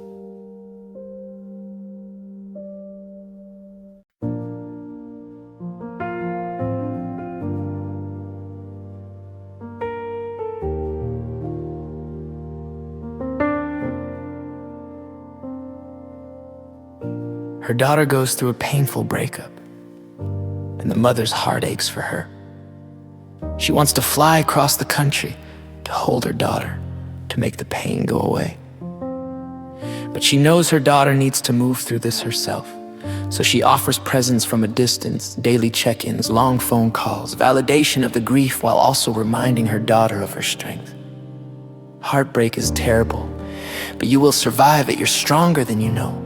Her daughter goes through a painful breakup, and the mother's heart aches for her. She wants to fly across the country to hold her daughter, to make the pain go away. But she knows her daughter needs to move through this herself. So she offers presence from a distance, daily check-ins, long phone calls, validation of the grief while also reminding her daughter of her strength. Heartbreak is terrible, but you will survive it. You're stronger than you know.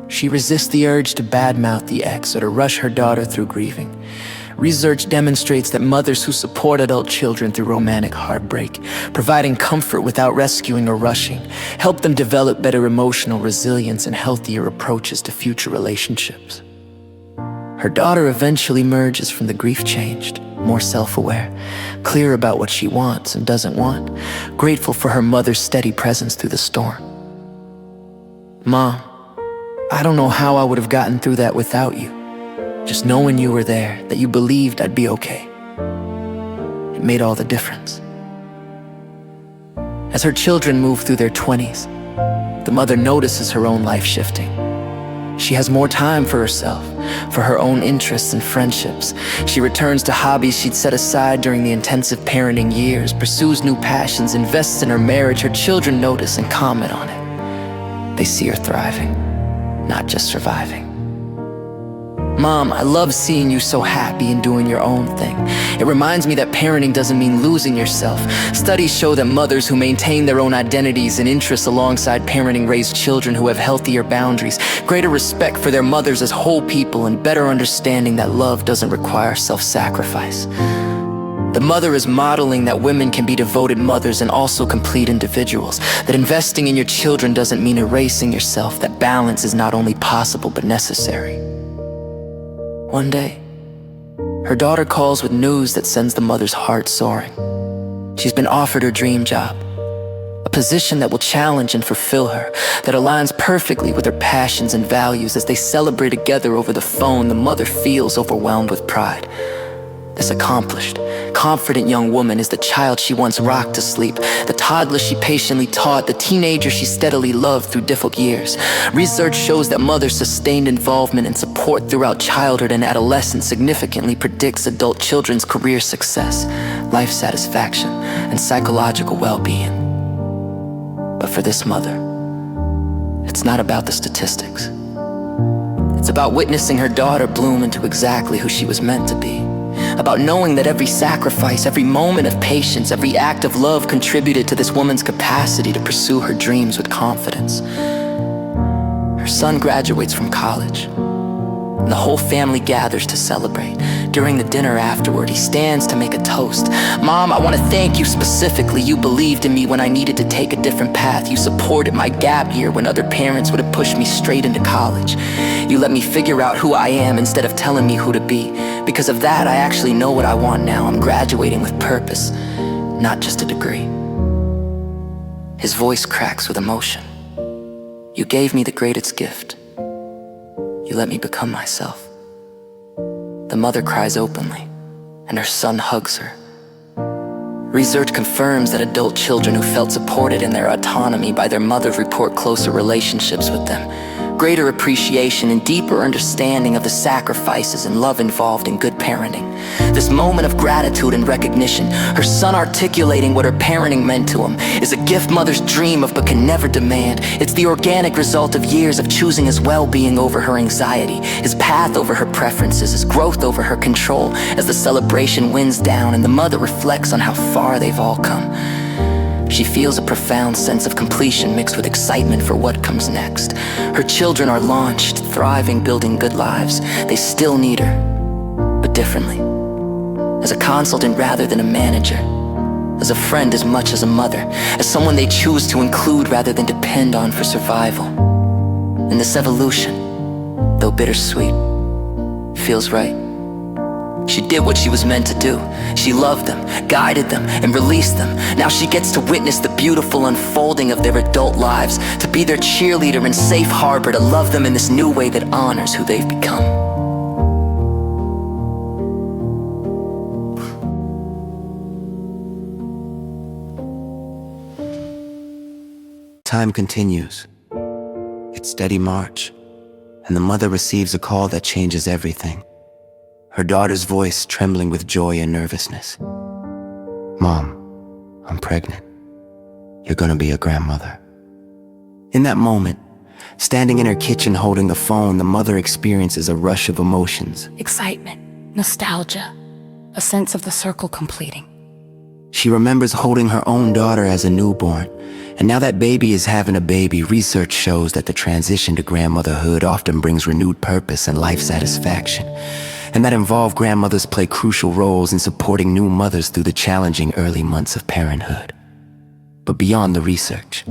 She resists the urge to badmouth the ex or to rush her daughter through grieving. Research demonstrates that mothers who support adult children through romantic heartbreak, providing comfort without rescuing or rushing, help them develop better emotional resilience and healthier approaches to future relationships. Her daughter eventually emerges from the grief changed, more self-aware, clear about what she wants and doesn't want, grateful for her mother's steady presence through the storm. Mom, I don't know how I would have gotten through that without you. Just knowing you were there, that you believed I'd be okay. It made all the difference. As her children move through their 20s, the mother notices her own life shifting. She has more time for herself, for her own interests and friendships. She returns to hobbies she'd set aside during the intensive parenting years, pursues new passions, invests in her marriage. Her children notice and comment on it. They see her thriving, not just surviving. Mom, I love seeing you so happy and doing your own thing. It reminds me that parenting doesn't mean losing yourself. Studies show that mothers who maintain their own identities and interests alongside parenting raise children who have healthier boundaries, greater respect for their mothers as whole people, and better understanding that love doesn't require self-sacrifice. The mother is modeling that women can be devoted mothers and also complete individuals, that investing in your children doesn't mean erasing yourself, that balance is not only possible but necessary. One day, her daughter calls with news that sends the mother's heart soaring. She's been offered her dream job, a position that will challenge and fulfill her, that aligns perfectly with her passions and values. As they celebrate together over the phone, the mother feels overwhelmed with pride. This accomplished, confident young woman is the child she once rocked to sleep, the toddler she patiently taught, the teenager she steadily loved through difficult years. Research shows that mothers' sustained involvement and support throughout childhood and adolescence significantly predicts adult children's career success, life satisfaction, and psychological well-being. But for this mother, it's not about the statistics. It's about witnessing her daughter bloom into exactly who she was meant to be. About knowing that every sacrifice, every moment of patience, every act of love contributed to this woman's capacity to pursue her dreams with confidence. Her son graduates from college, and the whole family gathers to celebrate. During the dinner afterward, he stands to make a toast. Mom, I want to thank you specifically. You believed in me when I needed to take a different path. You supported my gap year when other parents would have pushed me straight into college. You let me figure out who I am instead of telling me who to be. Because of that, I actually know what I want now. I'm graduating with purpose, not just a degree. His voice cracks with emotion. You gave me the greatest gift. You let me become myself. The mother cries openly, and her son hugs her. Research confirms that adult children who felt supported in their autonomy by their mother report closer relationships with them, greater appreciation and deeper understanding of the sacrifices and love involved in good parenting. This moment of gratitude and recognition, her son articulating what her parenting meant to him, is a gift mothers dream of but can never demand. It's the organic result of years of choosing his well-being over her anxiety, his path over her preferences, his growth over her control. As the celebration winds down and the mother reflects on how far they've all come, she feels a profound sense of completion mixed with excitement for what comes next. Her children are launched, thriving, building good lives. They still need her, but differently. As a consultant rather than a manager. As a friend as much as a mother. As someone they choose to include rather than depend on for survival. And this evolution, though bittersweet, feels right. She did what she was meant to do. She loved them, guided them, and released them. Now she gets to witness the beautiful unfolding of their adult lives, to be their cheerleader and safe harbor, to love them in this new way that honors who they've become. Time continues, its steady march, and the mother receives a call that changes everything. Her daughter's voice trembling with joy and nervousness. Mom, I'm pregnant. You're gonna be a grandmother. In that moment, Standing in her kitchen holding the phone, the mother experiences a rush of emotions. Excitement, nostalgia, a sense of the circle completing. She remembers holding her own daughter as a newborn, and now that baby is having a baby, research shows that the transition to grandmotherhood often brings renewed purpose and life satisfaction, and that involved grandmothers play crucial roles in supporting new mothers through the challenging early months of parenthood. But beyond the research,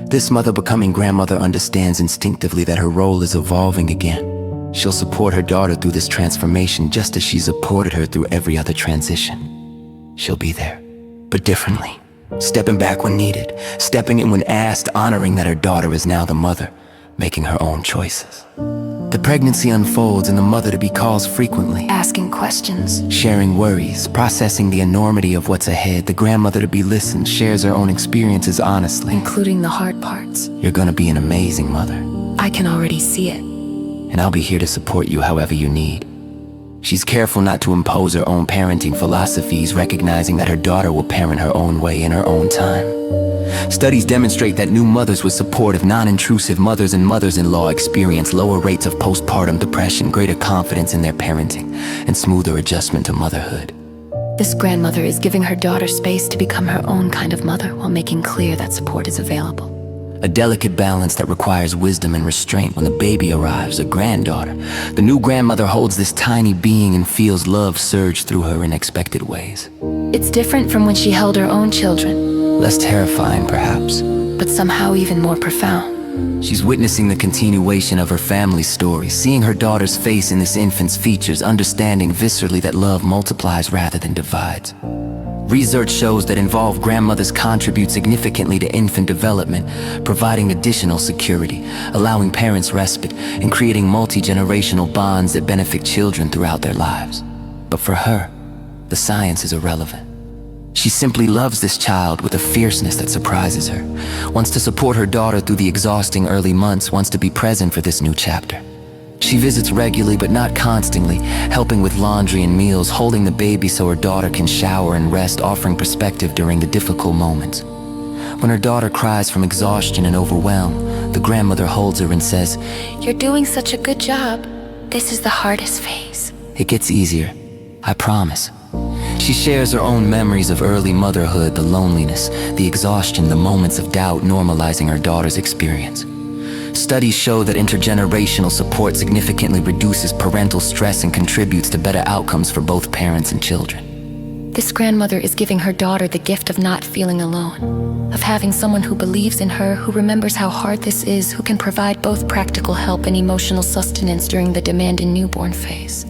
this mother becoming grandmother understands instinctively that her role is evolving again. She'll support her daughter through this transformation just as she supported her through every other transition. She'll be there, but differently. Stepping back when needed, stepping in when asked, honoring that her daughter is now the mother, making her own choices. The pregnancy unfolds and the mother-to-be calls frequently, Asking questions, sharing worries, processing the enormity of what's ahead. The grandmother-to-be listens, shares her own experiences honestly. including the hard parts. You're gonna be an amazing mother, I can already see it. and I'll be here to support you however you need. She's careful not to impose her own parenting philosophies, recognizing that her daughter will parent her own way in her own time. Studies demonstrate that new mothers with supportive, non-intrusive mothers and mothers-in-law experience lower rates of postpartum depression, greater confidence in their parenting, and smoother adjustment to motherhood. This grandmother is giving her daughter space to become her own kind of mother while making clear that support is available. A delicate balance that requires wisdom and restraint. When the baby arrives, a granddaughter, the new grandmother holds this tiny being and feels love surge through her in unexpected ways. It's different from when she held her own children, Less terrifying, perhaps. but somehow even more profound. She's witnessing the continuation of her family's story, seeing her daughter's face in this infant's features, understanding viscerally that love multiplies rather than divides. Research shows that involved grandmothers contribute significantly to infant development, providing additional security, allowing parents respite, and creating multi-generational bonds that benefit children throughout their lives. But for her, the science is irrelevant. She simply loves this child with a fierceness that surprises her, wants to support her daughter through the exhausting early months, wants to be present for this new chapter. She visits regularly but not constantly, helping with laundry and meals, holding the baby so her daughter can shower and rest, offering perspective during the difficult moments. When her daughter cries from exhaustion and overwhelm, the grandmother holds her and says, You're doing such a good job. This is the hardest phase. "It gets easier, I promise." She shares her own memories of early motherhood, the loneliness, the exhaustion, the moments of doubt, normalizing her daughter's experience. Studies show that intergenerational support significantly reduces parental stress and contributes to better outcomes for both parents and children. This grandmother is giving her daughter the gift of not feeling alone, of having someone who believes in her, who remembers how hard this is, who can provide both practical help and emotional sustenance during the demanding newborn phase.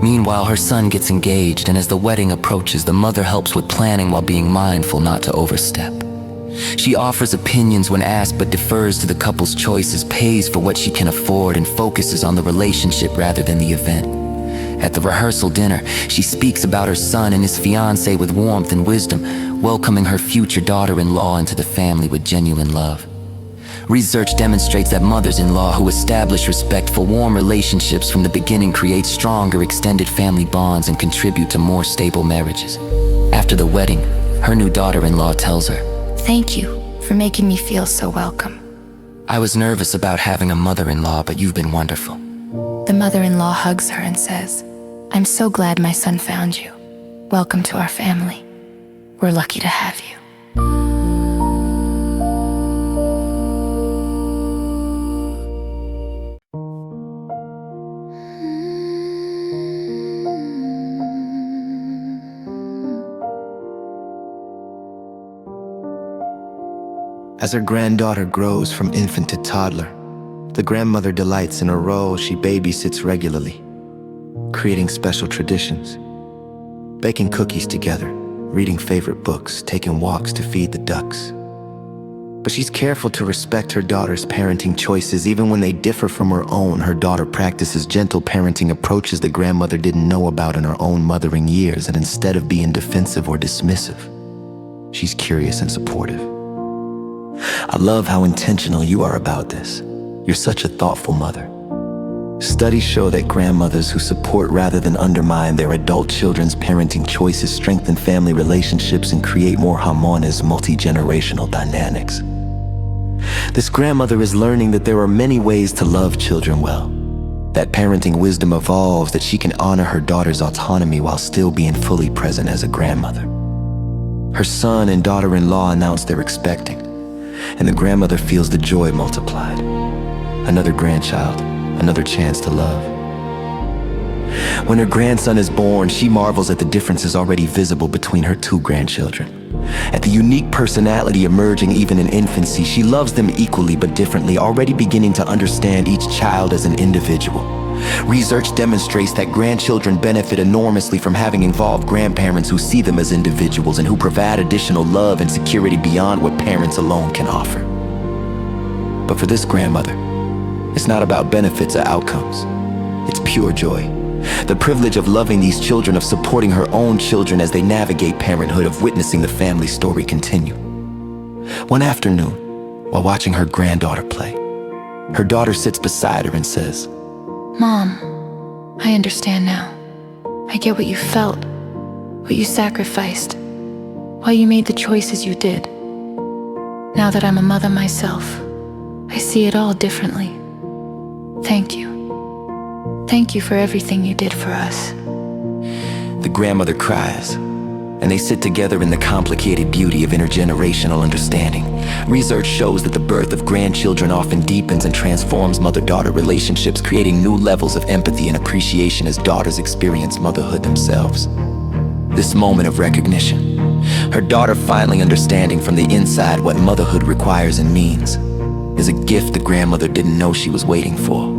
Meanwhile, her son gets engaged, and as the wedding approaches, the mother helps with planning while being mindful not to overstep. She offers opinions when asked but defers to the couple's choices, pays for what she can afford, and focuses on the relationship rather than the event. At the rehearsal dinner, she speaks about her son and his fiancée with warmth and wisdom, welcoming her future daughter-in-law into the family with genuine love. Research demonstrates that mothers-in-law who establish respectful, warm relationships from the beginning create stronger extended family bonds and contribute to more stable marriages. After the wedding, her new daughter-in-law tells her, Thank you for making me feel so welcome. "I was nervous about having a mother-in-law, but you've been wonderful." The mother-in-law hugs her and says, I'm so glad my son found you. Welcome to our family. We're lucky to have you. As her granddaughter grows from infant to toddler, the grandmother delights in a role she babysits regularly, creating special traditions, baking cookies together, reading favorite books, taking walks to feed the ducks. But she's careful to respect her daughter's parenting choices even when they differ from her own. Her daughter practices gentle parenting approaches the grandmother didn't know about in her own mothering years, and instead of being defensive or dismissive, she's curious and supportive. I love how intentional you are about this. You're such a thoughtful mother. Studies show that grandmothers who support rather than undermine their adult children's parenting choices strengthen family relationships and create more harmonious multi-generational dynamics. This grandmother is learning that there are many ways to love children well. That parenting wisdom evolves, that she can honor her daughter's autonomy while still being fully present as a grandmother. Her son and daughter-in-law announce they're expecting, and the grandmother feels the joy multiplied. Another grandchild, another chance to love. When her grandson is born, she marvels at the differences already visible between her two grandchildren. At the unique personality emerging even in infancy, she loves them equally but differently, already beginning to understand each child as an individual. Research demonstrates that grandchildren benefit enormously from having involved grandparents who see them as individuals and who provide additional love and security beyond what parents alone can offer. But for this grandmother, it's not about benefits or outcomes. It's pure joy. The privilege of loving these children, of supporting her own children as they navigate parenthood, of witnessing the family story continue. One afternoon, while watching her granddaughter play, her daughter sits beside her and says, Mom, I understand now. I get what you felt, what you sacrificed, why you made the choices you did. Now that I'm a mother myself, I see it all differently. Thank you. Thank you for everything you did for us. The grandmother cries, and they sit together in the complicated beauty of intergenerational understanding. Research shows that the birth of grandchildren often deepens and transforms mother-daughter relationships, creating new levels of empathy and appreciation as daughters experience motherhood themselves. This moment of recognition, her daughter finally understanding from the inside what motherhood requires and means, is a gift the grandmother didn't know she was waiting for.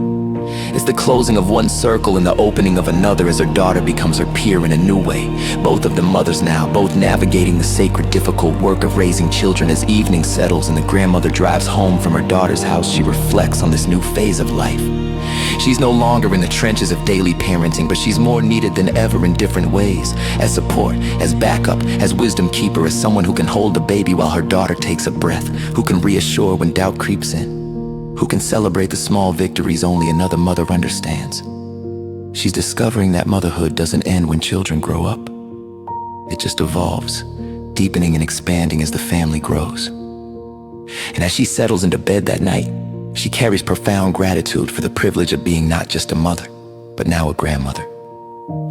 It's the closing of one circle and the opening of another as her daughter becomes her peer in a new way. Both of them mothers now, both navigating the sacred, difficult work of raising children. As evening settles and the grandmother drives home from her daughter's house, she reflects on this new phase of life. She's no longer in the trenches of daily parenting, but she's more needed than ever in different ways. As support, as backup, as wisdom keeper, as someone who can hold the baby while her daughter takes a breath, who can reassure when doubt creeps in, who can celebrate the small victories only another mother understands. She's discovering that motherhood doesn't end when children grow up. It just evolves, deepening and expanding as the family grows. And as she settles into bed that night, she carries profound gratitude for the privilege of being not just a mother, but now a grandmother.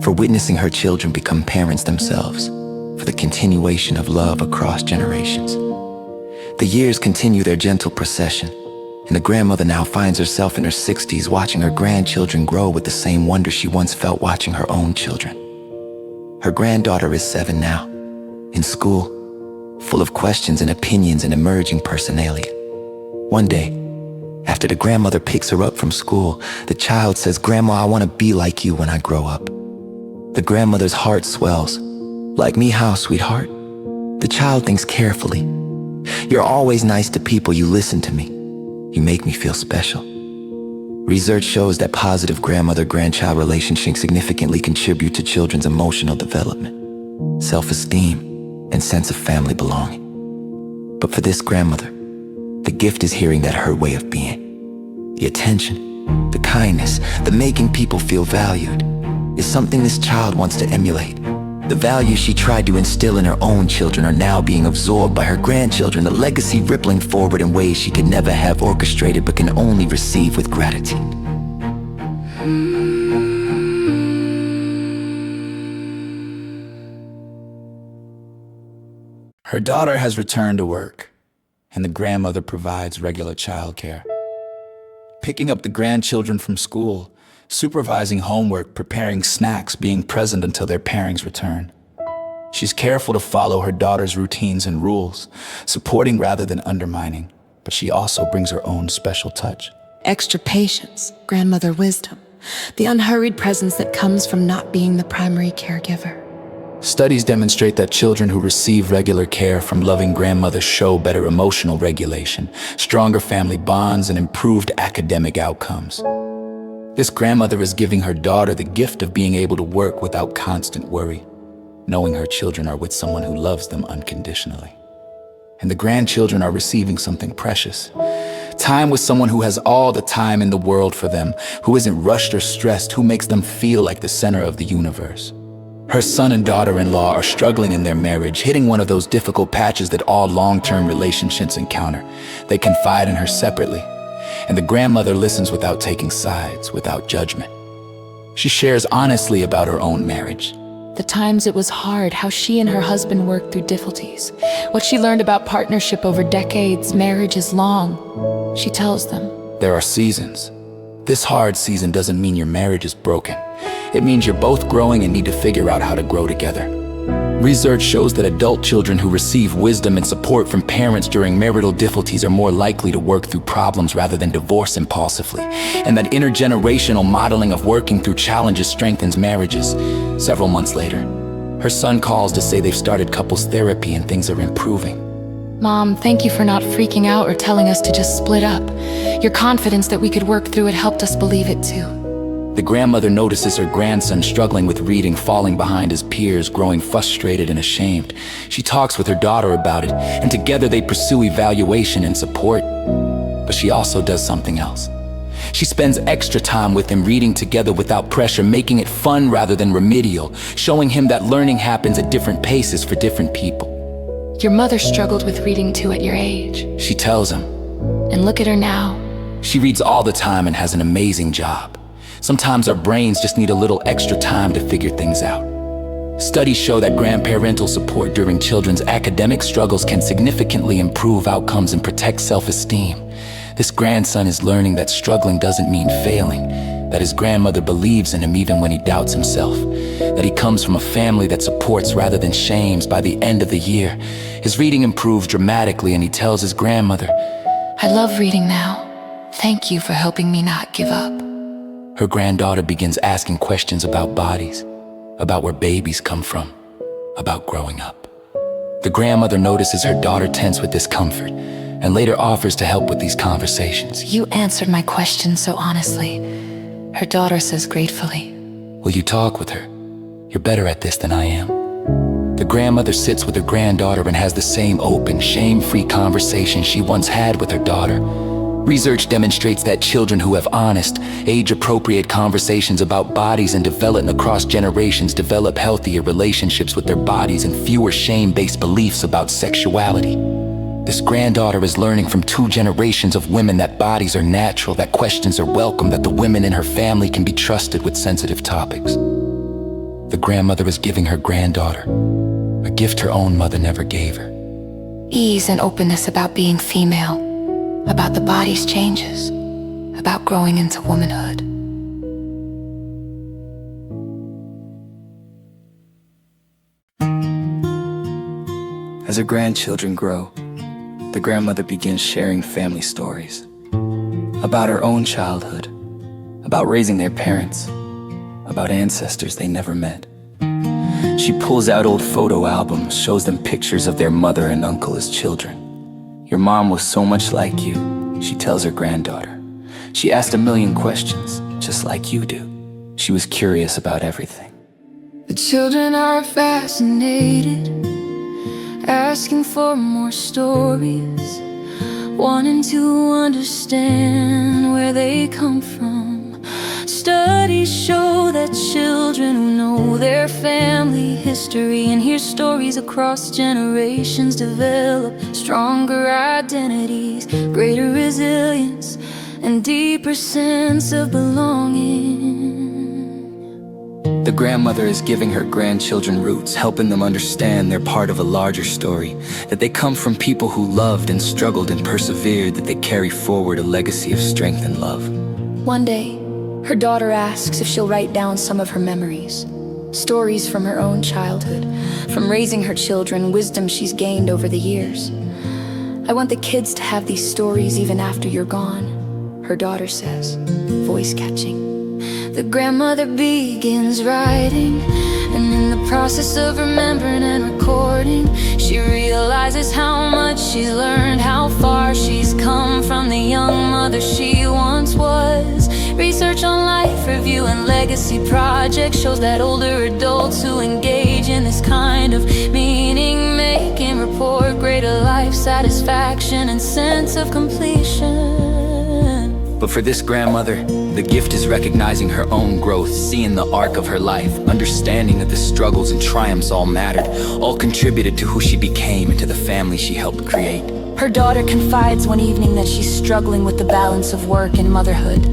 For witnessing her children become parents themselves, for the continuation of love across generations. The years continue their gentle procession, and the grandmother now finds herself in her 60s watching her grandchildren grow with the same wonder she once felt watching her own children. Her granddaughter is 7 now, in school, full of questions and opinions and emerging personality. One day, after the grandmother picks her up from school, the child says, "Grandma, I want to be like you when I grow up." The grandmother's heart swells. "Like me how, sweetheart?" The child thinks carefully. "You're always nice to people, you listen to me. You make me feel special." Research shows that positive grandmother-grandchild relationships significantly contribute to children's emotional development, self-esteem, and sense of family belonging. But for this grandmother, the gift is hearing that her way of being, the attention, the kindness, the making people feel valued, is something this child wants to emulate. The values she tried to instill in her own children are now being absorbed by her grandchildren, the legacy rippling forward in ways she could never have orchestrated but can only receive with gratitude. Her daughter has returned to work, and the grandmother provides regular childcare. Picking up the grandchildren from school, supervising homework, preparing snacks, being present until their parents return. She's careful to follow her daughter's routines and rules, supporting rather than undermining, but she also brings her own special touch. Extra patience, grandmother wisdom, the unhurried presence that comes from not being the primary caregiver. Studies demonstrate that children who receive regular care from loving grandmothers show better emotional regulation, stronger family bonds, and improved academic outcomes. This grandmother is giving her daughter the gift of being able to work without constant worry, knowing her children are with someone who loves them unconditionally. And the grandchildren are receiving something precious. Time with someone who has all the time in the world for them, who isn't rushed or stressed, who makes them feel like the center of the universe. Her son and daughter-in-law are struggling in their marriage, hitting one of those difficult patches that all long-term relationships encounter. They confide in her separately, and the grandmother listens without taking sides, without judgment. She shares honestly about her own marriage. The times it was hard, how she and her husband worked through difficulties, what she learned about partnership over decades, marriage is long. She tells them, There are seasons. This hard season doesn't mean your marriage is broken. It means you're both growing and need to figure out how to grow together. Research shows that adult children who receive wisdom and support from parents during marital difficulties are more likely to work through problems rather than divorce impulsively, and that intergenerational modeling of working through challenges strengthens marriages. Several months later, her son calls to say they've started couples therapy and things are improving. Mom, thank you for not freaking out or telling us to just split up. Your confidence that we could work through it helped us believe it too. The grandmother notices her grandson struggling with reading, falling behind his peers, growing frustrated and ashamed. She talks with her daughter about it, and together they pursue evaluation and support. But she also does something else. She spends extra time with him, reading together without pressure, making it fun rather than remedial, showing him that learning happens at different paces for different people. Your mother struggled with reading too at your age. She tells him. And look at her now. She reads all the time and has an amazing job. Sometimes our brains just need a little extra time to figure things out. Studies show that grandparental support during children's academic struggles can significantly improve outcomes and protect self-esteem. This grandson is learning that struggling doesn't mean failing, that his grandmother believes in him even when he doubts himself, that he comes from a family that supports rather than shames. By the end of the year, his reading improves dramatically, and he tells his grandmother, I love reading now. Thank you for helping me not give up. Her granddaughter begins asking questions about bodies, about where babies come from, about growing up. The grandmother notices her daughter tense with discomfort and later offers to help with these conversations. You answered my question so honestly. Her daughter says gratefully. Will you talk with her? You're better at this than I am. The grandmother sits with her granddaughter and has the same open, shame-free conversation she once had with her daughter. Research demonstrates that children who have honest, age-appropriate conversations about bodies and development across generations develop healthier relationships with their bodies and fewer shame-based beliefs about sexuality. This granddaughter is learning from 2 generations of women that bodies are natural, that questions are welcome, that the women in her family can be trusted with sensitive topics. The grandmother is giving her granddaughter a gift her own mother never gave her. Ease and openness about being female. About the body's changes, about growing into womanhood. As her grandchildren grow, the grandmother begins sharing family stories about her own childhood, about raising their parents, about ancestors they never met. She pulls out old photo albums, shows them pictures of their mother and uncle as children. Your mom was so much like you, she tells her granddaughter. She asked a million questions, just like you do. She was curious about everything. The children are fascinated, asking for more stories, wanting to understand where they come from. Studies show that children who know their family history and hear stories across generations develop stronger identities, greater resilience, and deeper sense of belonging. The grandmother is giving her grandchildren roots, helping them understand they're part of a larger story, that they come from people who loved and struggled and persevered, that they carry forward a legacy of strength and love. One day, her daughter asks if she'll write down some of her memories, stories from her own childhood, from raising her children, wisdom she's gained over the years. I want the kids to have these stories even after you're gone, her daughter says, voice catching. The grandmother begins writing, and in the process of remembering and recording, she realizes how much she's learned, how far she's come from the young mother she once was. Research on life review and legacy projects shows that older adults who engage in this kind of meaning-making report greater life satisfaction and sense of completion. But for this grandmother, the gift is recognizing her own growth, seeing the arc of her life, understanding that the struggles and triumphs all mattered, all contributed to who she became and to the family she helped create. Her daughter confides one evening that she's struggling with the balance of work and motherhood,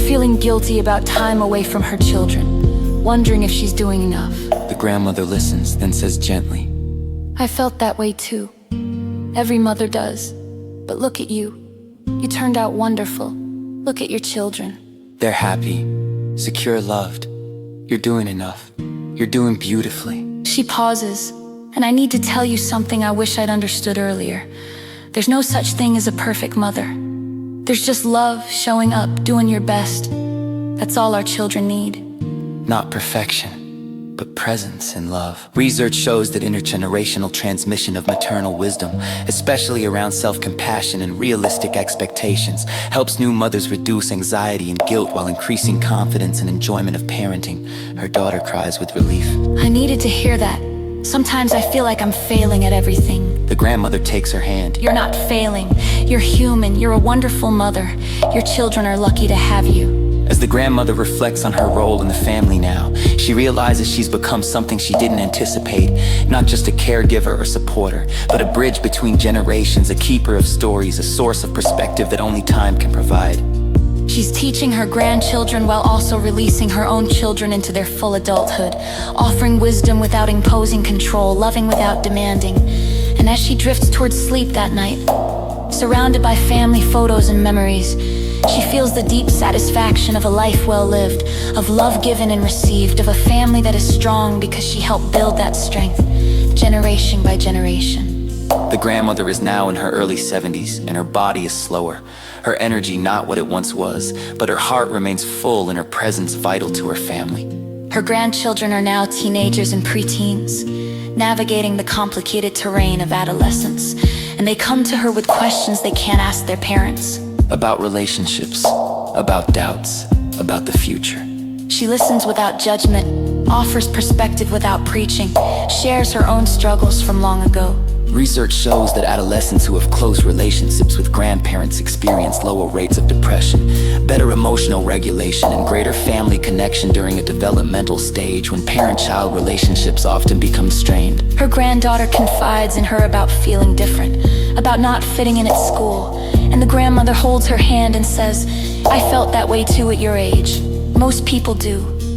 feeling guilty about time away from her children, wondering if she's doing enough. The grandmother listens, then says gently, I felt that way too. Every mother does. But look at you. You turned out wonderful. Look at your children. they're happy, secure, loved. You're doing enough. You're doing beautifully. She pauses, and I need to tell you something I wish I'd understood earlier. There's no such thing as a perfect mother. There's just love, showing up, doing your best. That's all our children need. Not perfection, but presence and love. Research shows that intergenerational transmission of maternal wisdom, especially around self-compassion and realistic expectations, helps new mothers reduce anxiety and guilt while increasing confidence and enjoyment of parenting. Her daughter cries with relief. I needed to hear that. Sometimes I feel like I'm failing at everything. The grandmother takes her hand. You're not failing. You're human. You're a wonderful mother. Your children are lucky to have you. As the grandmother reflects on her role in the family now, she realizes she's become something she didn't anticipate. Not just a caregiver or supporter, but a bridge between generations, a keeper of stories, a source of perspective that only time can provide. She's teaching her grandchildren while also releasing her own children into their full adulthood, offering wisdom without imposing control, loving without demanding. And as she drifts towards sleep that night, surrounded by family photos and memories, she feels the deep satisfaction of a life well lived, of love given and received, of a family that is strong because she helped build that strength, generation by generation. The grandmother is now in her early 70s, and her body is slower. Her energy not what it once was, but her heart remains full and her presence vital to her family. Her grandchildren are now teenagers and preteens, navigating the complicated terrain of adolescence, and they come to her with questions they can't ask their parents. About relationships, about doubts, about the future. She listens without judgment, offers perspective without preaching, shares her own struggles from long ago. Research shows that adolescents who have close relationships with grandparents experience lower rates of depression, better emotional regulation, and greater family connection during a developmental stage when parent-child relationships often become strained. Her granddaughter confides in her about feeling different, about not fitting in at school, and the grandmother holds her hand and says, I felt that way too at your age. Most people do,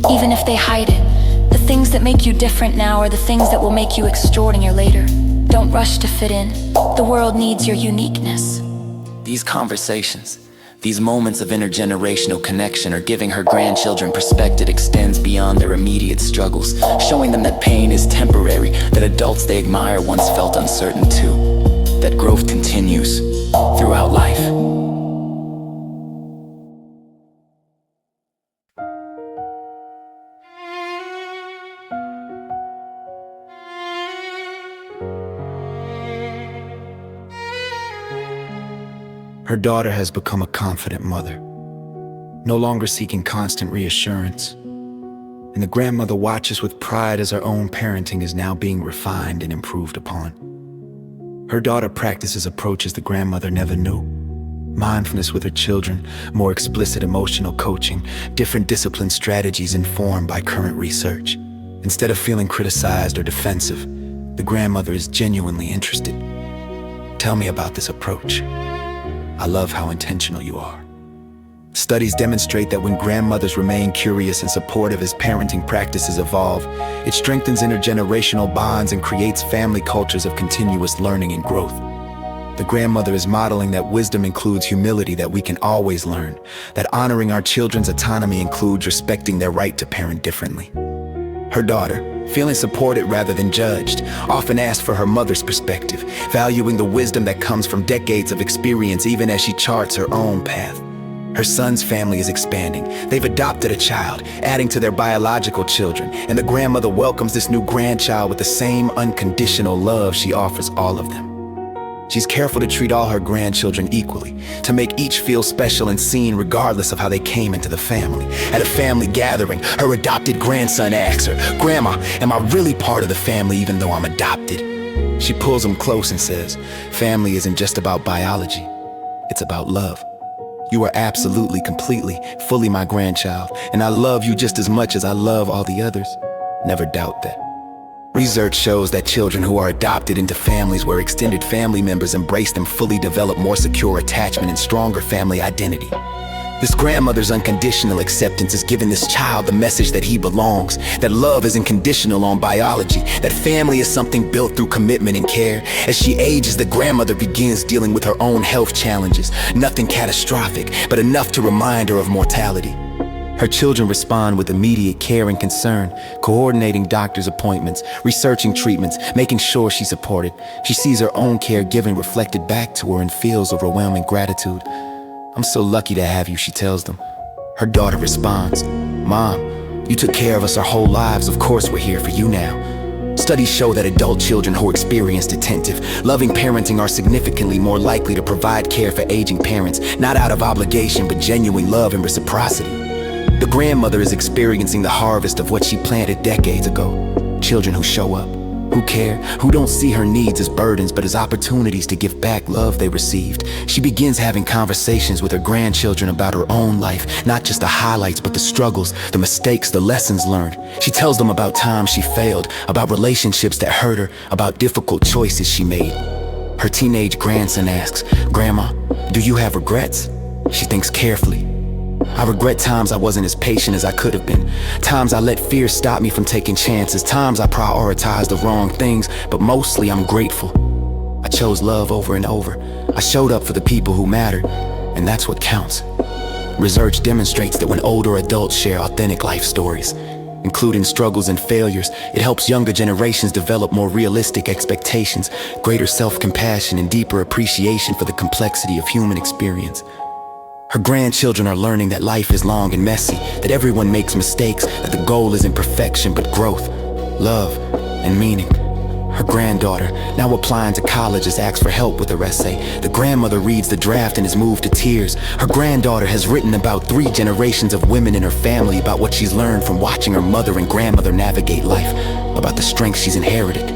even if they hide it. The things that make you different now are the things that will make you extraordinary later. Don't rush to fit in. The world needs your uniqueness. These conversations, these moments of intergenerational connection are giving her grandchildren perspective that extends beyond their immediate struggles, showing them that pain is temporary, that adults they admire once felt uncertain too, that growth continues throughout life. Her daughter has become a confident mother, no longer seeking constant reassurance. And the grandmother watches with pride as her own parenting is now being refined and improved upon. Her daughter practices approaches the grandmother never knew. Mindfulness with her children, more explicit emotional coaching, different discipline strategies informed by current research. Instead of feeling criticized or defensive, the grandmother is genuinely interested. Tell me about this approach. I love how intentional you are. Studies demonstrate that when grandmothers remain curious and supportive as parenting practices evolve, it strengthens intergenerational bonds and creates family cultures of continuous learning and growth. The grandmother is modeling that wisdom includes humility, that we can always learn, that honoring our children's autonomy includes respecting their right to parent differently. Her daughter, feeling supported rather than judged, often asks for her mother's perspective, valuing the wisdom that comes from decades of experience even as she charts her own path. Her son's family is expanding. They've adopted a child, adding to their biological children, and the grandmother welcomes this new grandchild with the same unconditional love she offers all of them. She's careful to treat all her grandchildren equally, to make each feel special and seen regardless of how they came into the family. At a family gathering, her adopted grandson asks her, Grandma, am I really part of the family even though I'm adopted? She pulls him close and says, family isn't just about biology, it's about love. You are absolutely, completely, fully my grandchild, and I love you just as much as I love all the others. Never doubt that. Research shows that children who are adopted into families where extended family members embrace them fully develop more secure attachment and stronger family identity. This grandmother's unconditional acceptance is giving this child the message that he belongs, that love isn't conditional on biology, that family is something built through commitment and care. As she ages, the grandmother begins dealing with her own health challenges, nothing catastrophic, but enough to remind her of mortality. Her children respond with immediate care and concern, coordinating doctor's appointments, researching treatments, making sure she's supported. She sees her own caregiving reflected back to her and feels overwhelming gratitude. "I'm so lucky to have you," she tells them. Her daughter responds, "Mom, you took care of us our whole lives. Of course we're here for you now." Studies show that adult children who experienced attentive, loving parenting are significantly more likely to provide care for aging parents, not out of obligation, but genuine love and reciprocity. The grandmother is experiencing the harvest of what she planted decades ago. Children who show up, who care, who don't see her needs as burdens but as opportunities to give back love they received. She begins having conversations with her grandchildren about her own life, not just the highlights but the struggles, the mistakes, the lessons learned. She tells them about times she failed, about relationships that hurt her, about difficult choices she made. Her teenage grandson asks, "Grandma, do you have regrets?" She thinks carefully. "I regret times I wasn't as patient as I could have been. Times I let fear stop me from taking chances. Times I prioritized the wrong things, but mostly I'm grateful. I chose love over and over. I showed up for the people who mattered, and that's what counts." Research demonstrates that when older adults share authentic life stories, including struggles and failures, it helps younger generations develop more realistic expectations, greater self-compassion, and deeper appreciation for the complexity of human experience. Her grandchildren are learning that life is long and messy, that everyone makes mistakes, that the goal isn't perfection but growth, love, and meaning. Her granddaughter, now applying to college, has asked for help with her essay. The grandmother reads the draft and is moved to tears. Her granddaughter has written about 3 generations of women in her family, about what she's learned from watching her mother and grandmother navigate life, about the strength she's inherited.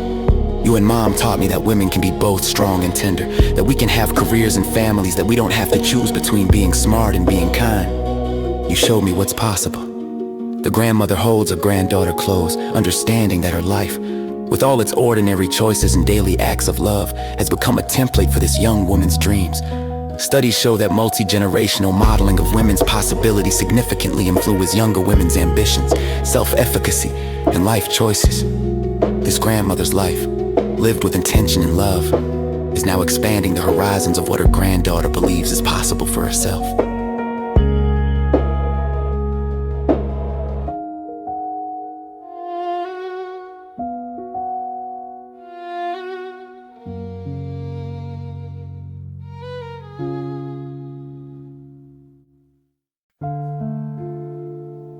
"You and Mom taught me that women can be both strong and tender, that we can have careers and families, that we don't have to choose between being smart and being kind. You showed me what's possible." The grandmother holds her granddaughter close, understanding that her life, with all its ordinary choices and daily acts of love, has become a template for this young woman's dreams. Studies show that multi-generational modeling of women's possibilities significantly influences younger women's ambitions, self-efficacy, and life choices. This grandmother's life, lived with intention and love, is now expanding the horizons of what her granddaughter believes is possible for herself.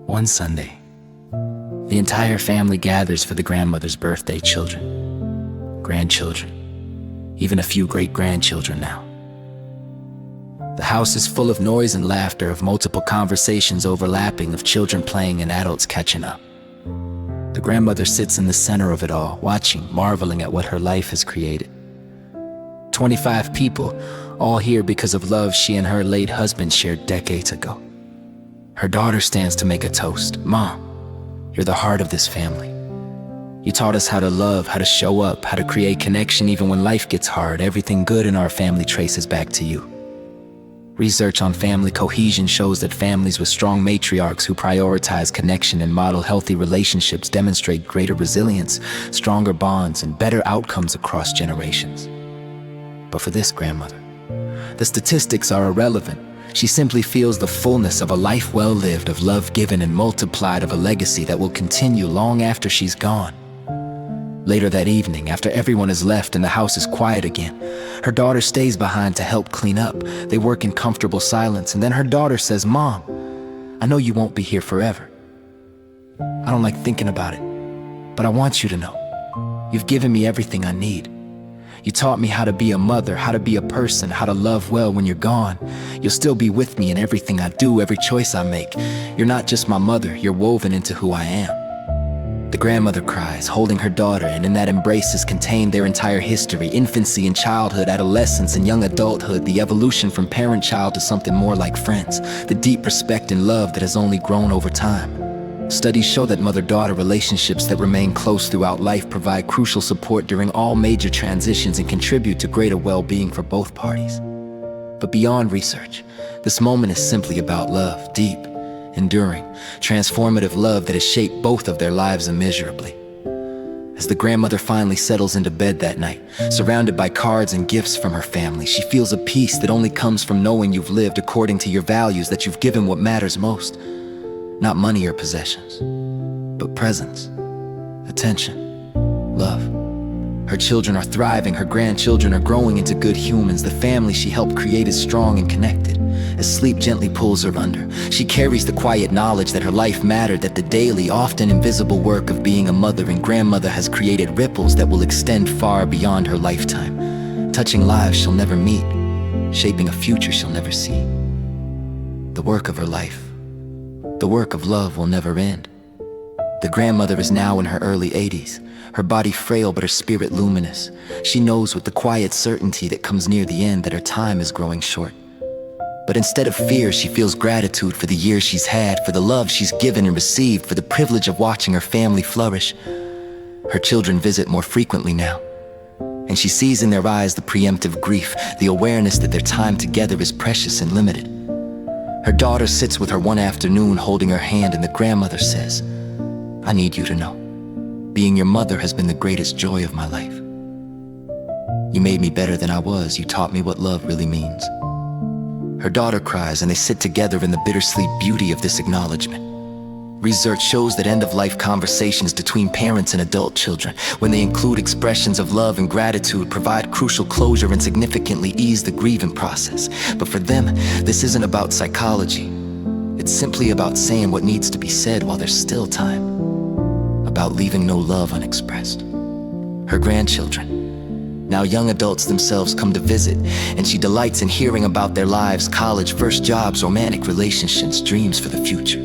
One Sunday, the entire family gathers for the grandmother's birthday. Grandchildren, even a few great-grandchildren now. The house is full of noise and laughter, of multiple conversations overlapping, of children playing and adults catching up. The grandmother sits in the center of it all, watching, marveling at what her life has created. 25 people, all here because of love she and her late husband shared decades ago. Her daughter stands to make a toast. "Mom, you're the heart of this family. You taught us how to love, how to show up, how to create connection even when life gets hard. Everything good in our family traces back to you." Research on family cohesion shows that families with strong matriarchs who prioritize connection and model healthy relationships demonstrate greater resilience, stronger bonds, and better outcomes across generations. But for this grandmother, the statistics are irrelevant. She simply feels the fullness of a life well lived, of love given and multiplied, of a legacy that will continue long after she's gone. Later that evening, after everyone has left and the house is quiet again, her daughter stays behind to help clean up. They work in comfortable silence, and then her daughter says, "Mom, I know you won't be here forever. I don't like thinking about it, but I want you to know, you've given me everything I need. You taught me how to be a mother, how to be a person, how to love well when you're gone. You'll still be with me in everything I do, every choice I make. You're not just my mother, you're woven into who I am." The grandmother cries, holding her daughter, and in that embrace is contained their entire history, infancy and childhood, adolescence and young adulthood, the evolution from parent-child to something more like friends, the deep respect and love that has only grown over time. Studies show that mother-daughter relationships that remain close throughout life provide crucial support during all major transitions and contribute to greater well-being for both parties. But beyond research, this moment is simply about love, deep, enduring, transformative love that has shaped both of their lives immeasurably. As the grandmother finally settles into bed that night, surrounded by cards and gifts from her family, she feels a peace that only comes from knowing you've lived according to your values, that you've given what matters most. Not money or possessions, but presence, attention, love. Her children are thriving, her grandchildren are growing into good humans. The family she helped create is strong and connected. As sleep gently pulls her under, she carries the quiet knowledge that her life mattered, that the daily, often invisible work of being a mother and grandmother has created ripples that will extend far beyond her lifetime, touching lives she'll never meet, shaping a future she'll never see. The work of her life, the work of love, will never end. The grandmother is now in her early 80s, her body frail but her spirit luminous. She knows with the quiet certainty that comes near the end that her time is growing short. But instead of fear, she feels gratitude for the years she's had, for the love she's given and received, for the privilege of watching her family flourish. Her children visit more frequently now, and she sees in their eyes the preemptive grief, the awareness that their time together is precious and limited. Her daughter sits with her one afternoon holding her hand, and the grandmother says, "I need you to know, being your mother has been the greatest joy of my life. You made me better than I was. You taught me what love really means." Her daughter cries, and they sit together in the bittersweet beauty of this acknowledgement. Research shows that end-of-life conversations between parents and adult children, when they include expressions of love and gratitude, provide crucial closure and significantly ease the grieving process. But for them, this isn't about psychology. It's simply about saying what needs to be said while there's still time, about leaving no love unexpressed. Her grandchildren, now young adults themselves, come to visit, and she delights in hearing about their lives, college, first jobs, romantic relationships, dreams for the future.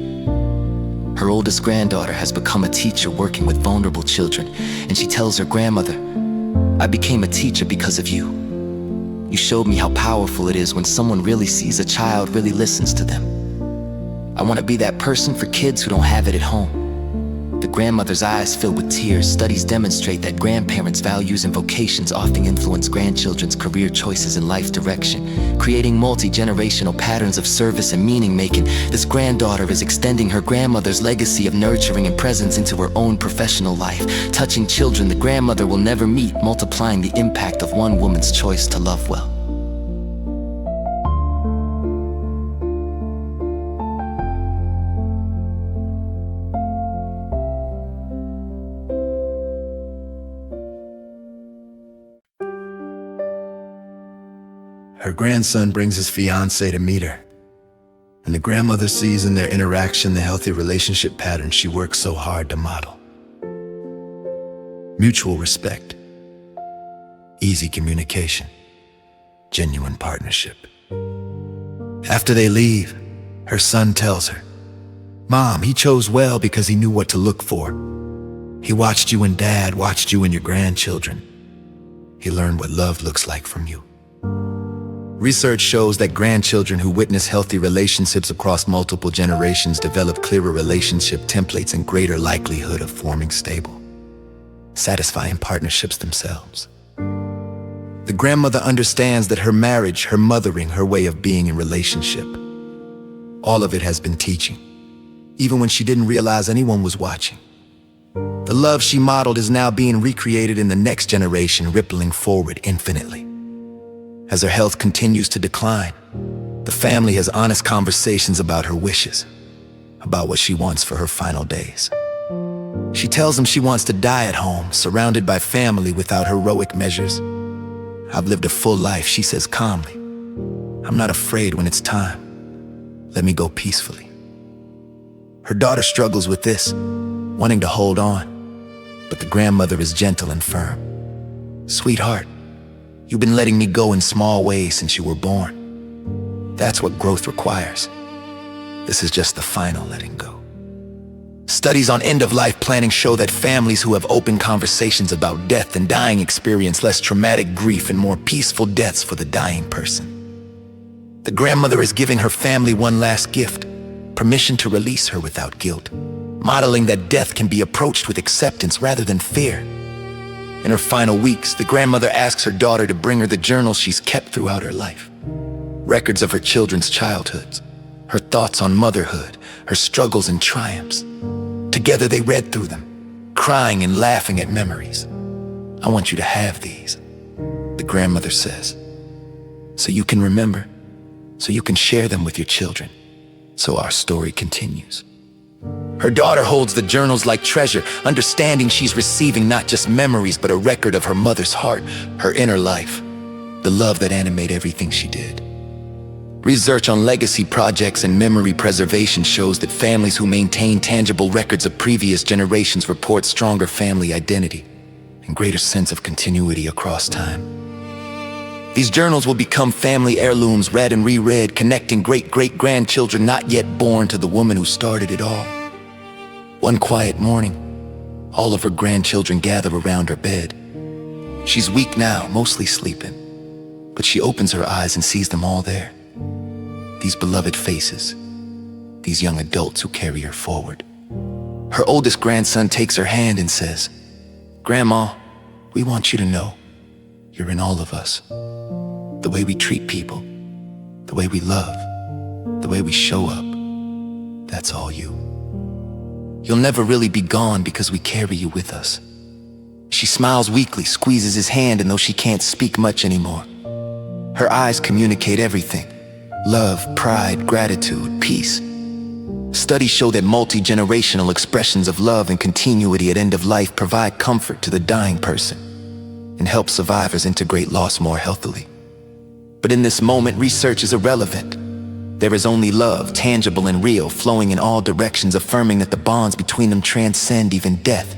Her oldest granddaughter has become a teacher working with vulnerable children, and she tells her grandmother, "I became a teacher because of you. You showed me how powerful it is when someone really sees a child, really listens to them. I want to be that person for kids who don't have it at home." The grandmother's eyes fill with tears. Studies demonstrate that grandparents' values and vocations often influence grandchildren's career choices and life direction, creating multi-generational patterns of service and meaning-making. This granddaughter is extending her grandmother's legacy of nurturing and presence into her own professional life, touching children the grandmother will never meet, multiplying the impact of one woman's choice to love well. Her grandson brings his fiancée to meet her, and the grandmother sees in their interaction the healthy relationship pattern she works so hard to model. Mutual respect, easy communication, genuine partnership. After they leave, her son tells her, "Mom, he chose well because he knew what to look for. He watched you and Dad, watched you and your grandchildren. He learned what love looks like from you." Research shows that grandchildren who witness healthy relationships across multiple generations develop clearer relationship templates and greater likelihood of forming stable, satisfying partnerships themselves. The grandmother understands that her marriage, her mothering, her way of being in relationship, all of it has been teaching, even when she didn't realize anyone was watching. The love she modeled is now being recreated in the next generation, rippling forward infinitely. As her health continues to decline, the family has honest conversations about her wishes, about what she wants for her final days. She tells them she wants to die at home, surrounded by family without heroic measures. "I've lived a full life," she says calmly. "I'm not afraid when it's time. Let me go peacefully." Her daughter struggles with this, wanting to hold on, but the grandmother is gentle and firm. "Sweetheart, you've been letting me go in small ways since you were born. That's what growth requires. This is just the final letting go. Studies on end-of-life planning show that families who have open conversations about death and dying experience less traumatic grief and more peaceful deaths for the dying person. The grandmother is giving her family one last gift, permission to release her without guilt, modeling that death can be approached with acceptance rather than fear. In her final weeks, the grandmother asks her daughter to bring her the journals she's kept throughout her life. Records of her children's childhoods, her thoughts on motherhood, her struggles and triumphs. Together they read through them, crying and laughing at memories. "I want you to have these," the grandmother says, "so you can remember, so you can share them with your children, so our story continues." Her daughter holds the journals like treasure, understanding she's receiving not just memories but a record of her mother's heart, her inner life, the love that animated everything she did. Research on legacy projects and memory preservation shows that families who maintain tangible records of previous generations report stronger family identity and greater sense of continuity across time. These journals will become family heirlooms, read and reread, connecting great-great-grandchildren not yet born to the woman who started it all. One quiet morning, all of her grandchildren gather around her bed. She's weak now, mostly sleeping, but she opens her eyes and sees them all there. These beloved faces, these young adults who carry her forward. Her oldest grandson takes her hand and says, "Grandma, we want you to know you're in all of us. The way we treat people, the way we love, the way we show up, that's all you. You'll never really be gone because we carry you with us." She smiles weakly, squeezes his hand, and though she can't speak much anymore, her eyes communicate everything: love, pride, gratitude, peace. Studies show that multi-generational expressions of love and continuity at end of life provide comfort to the dying person and help survivors integrate loss more healthily. But in this moment, research is irrelevant. There is only love, tangible and real, flowing in all directions, affirming that the bonds between them transcend even death.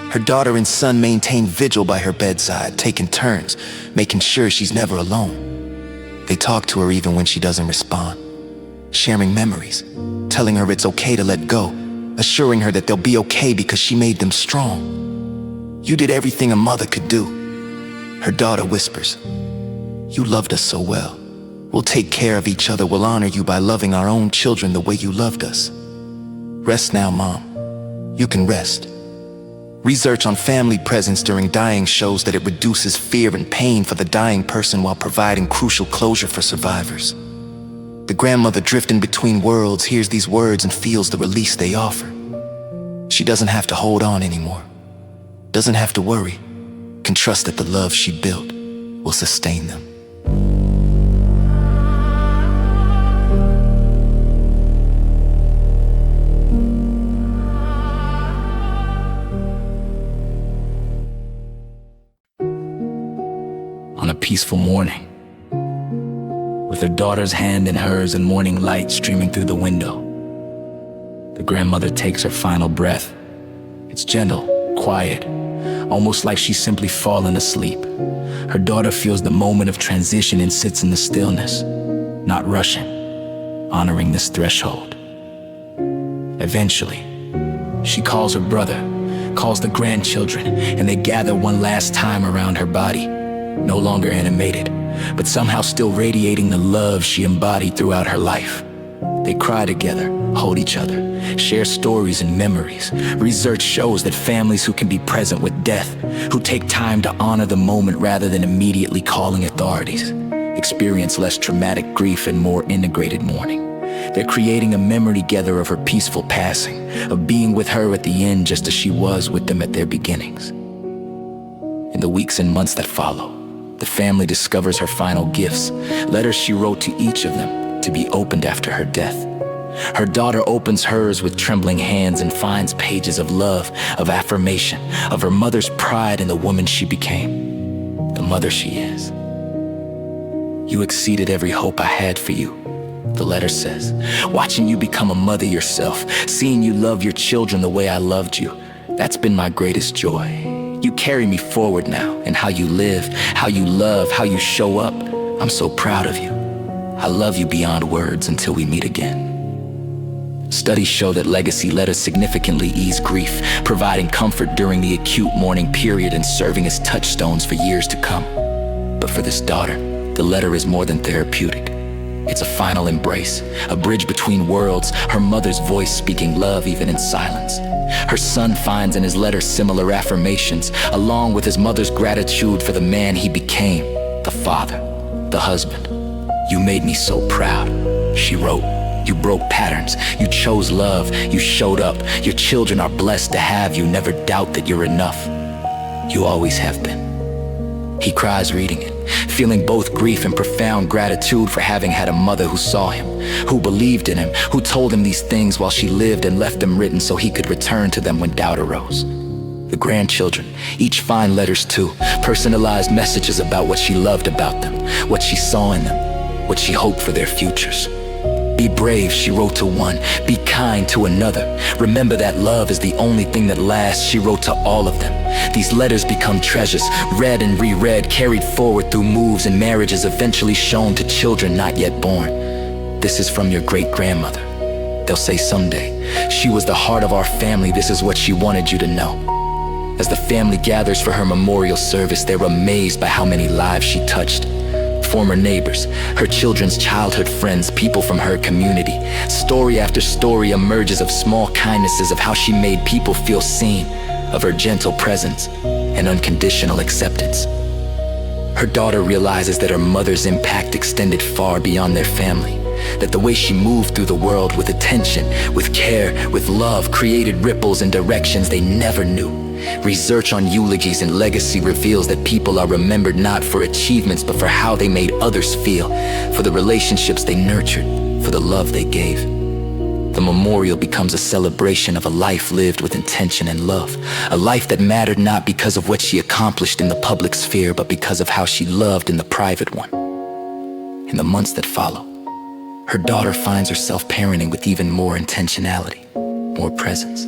Her daughter and son maintain vigil by her bedside, taking turns, making sure she's never alone. They talk to her even when she doesn't respond, sharing memories, telling her it's okay to let go, assuring her that they'll be okay because she made them strong. "You did everything a mother could do," her daughter whispers. "You loved us so well. We'll take care of each other. We'll honor you by loving our own children the way you loved us. Rest now, Mom. You can rest." Research on family presence during dying shows that it reduces fear and pain for the dying person while providing crucial closure for survivors. The grandmother, drifting between worlds, hears these words and feels the release they offer. She doesn't have to hold on anymore, doesn't have to worry, can trust that the love she built will sustain them. On a peaceful morning, with her daughter's hand in hers and morning light streaming through the window, the grandmother takes her final breath. It's gentle, quiet, almost like she's simply fallen asleep. Her daughter feels the moment of transition and sits in the stillness, not rushing, honoring this threshold. Eventually, she calls her brother, calls the grandchildren, and they gather one last time around her body. No longer animated, but somehow still radiating the love she embodied throughout her life. They cry together, hold each other, share stories and memories. Research shows that families who can be present with death, who take time to honor the moment rather than immediately calling authorities, experience less traumatic grief and more integrated mourning. They're creating a memory together of her peaceful passing, of being with her at the end just as she was with them at their beginnings. In the weeks and months that follow, the family discovers her final gifts, letters she wrote to each of them to be opened after her death. Her daughter opens hers with trembling hands and finds pages of love, of affirmation, of her mother's pride in the woman she became, the mother she is. "You exceeded every hope I had for you," the letter says. "Watching you become a mother yourself, seeing you love your children the way I loved you, that's been my greatest joy. You carry me forward now in how you live, how you love, how you show up. I'm so proud of you. I love you beyond words until we meet again." Studies show that legacy letters significantly ease grief, providing comfort during the acute mourning period and serving as touchstones for years to come. But for this daughter, the letter is more than therapeutic. It's a final embrace, a bridge between worlds, her mother's voice speaking love even in silence. Her son finds in his letter similar affirmations, along with his mother's gratitude for the man he became, the father, the husband. "You made me so proud," she wrote. "You broke patterns, you chose love, you showed up. Your children are blessed to have you. Never doubt that you're enough. You always have been." He cries reading it, feeling both grief and profound gratitude for having had a mother who saw him, who believed in him, who told him these things while she lived and left them written so he could return to them when doubt arose. The grandchildren each find letters too, personalized messages about what she loved about them, what she saw in them, what she hoped for their futures. "Be brave," she wrote to one. "Be kind to another. Remember that love is the only thing that lasts," she wrote to all of them. These letters become treasures, read and reread, carried forward through moves and marriages, eventually shown to children not yet born. "This is from your great-grandmother." They'll say someday, "She was the heart of our family. This is what she wanted you to know." As the family gathers for her memorial service, they're amazed by how many lives she touched. Former neighbors, her children's childhood friends, people from her community. Story after story emerges of small kindnesses of how she made people feel seen, of her gentle presence and unconditional acceptance. Her daughter realizes that her mother's impact extended far beyond their family, that the way she moved through the world with attention, with care, with love, created ripples in directions they never knew. Research on eulogies and legacy reveals that people are remembered not for achievements but for how they made others feel, for the relationships they nurtured, for the love they gave. The memorial becomes a celebration of a life lived with intention and love, a life that mattered not because of what she accomplished in the public sphere but because of how she loved in the private one. In the months that follow, her daughter finds herself parenting with even more intentionality, more presence.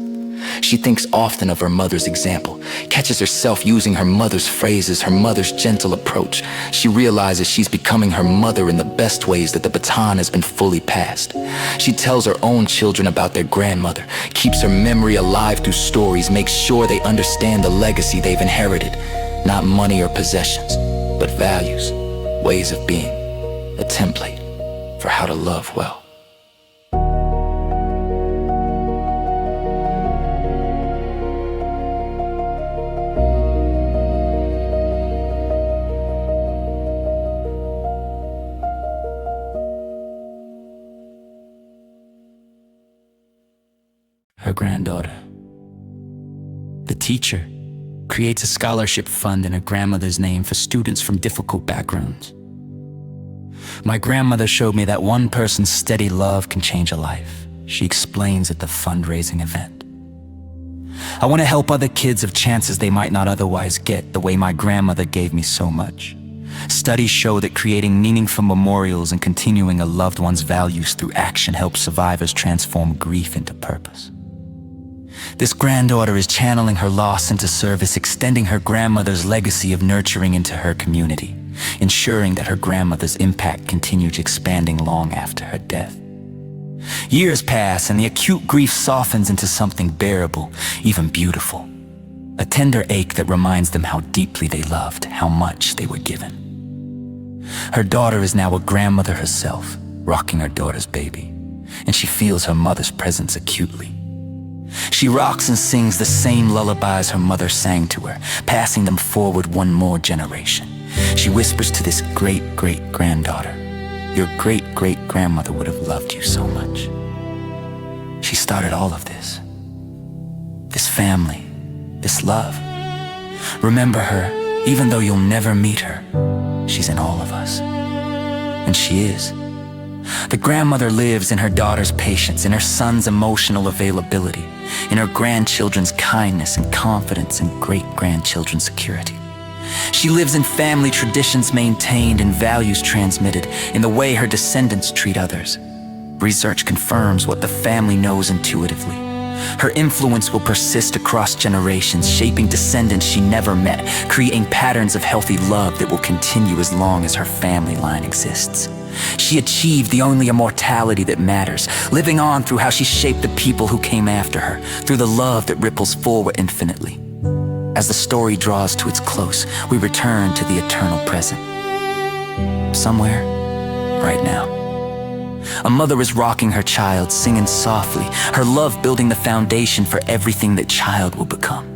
She thinks often of her mother's example, catches herself using her mother's phrases, her mother's gentle approach. She realizes she's becoming her mother in the best ways, that the baton has been fully passed. She tells her own children about their grandmother, keeps her memory alive through stories, makes sure they understand the legacy they've inherited. Not money or possessions, but values, ways of being, a template for how to love well. Her granddaughter, the teacher, creates a scholarship fund in her grandmother's name for students from difficult backgrounds. "My grandmother showed me that one person's steady love can change a life," she explains at the fundraising event. "I want to help other kids have chances they might not otherwise get the way my grandmother gave me so much. Studies show that creating meaningful memorials and continuing a loved one's values through action helps survivors transform grief into purpose." This granddaughter is channeling her loss into service, extending her grandmother's legacy of nurturing into her community, ensuring that her grandmother's impact continues expanding long after her death. Years pass and the acute grief softens into something bearable, even beautiful. A tender ache that reminds them how deeply they loved, how much they were given. Her daughter is now a grandmother herself, rocking her daughter's baby, and she feels her mother's presence acutely. She rocks and sings the same lullabies her mother sang to her, passing them forward one more generation. She whispers to this great-great-granddaughter, "Your great-great-grandmother would have loved you so much. She started all of this family, this love. Remember her, even though you'll never meet her. She's in all of us." And she is. The grandmother lives in her daughter's patience, in her son's emotional availability, in her grandchildren's kindness and confidence, and great-grandchildren's security. She lives in family traditions maintained and values transmitted, in the way her descendants treat others. Research confirms what the family knows intuitively. Her influence will persist across generations, shaping descendants she never met, creating patterns of healthy love that will continue as long as her family line exists. She achieved the only immortality that matters, living on through how she shaped the people who came after her, through the love that ripples forward infinitely. As the story draws to its close, we return to the eternal present. Somewhere, right now, a mother is rocking her child, singing softly, her love building the foundation for everything that child will become.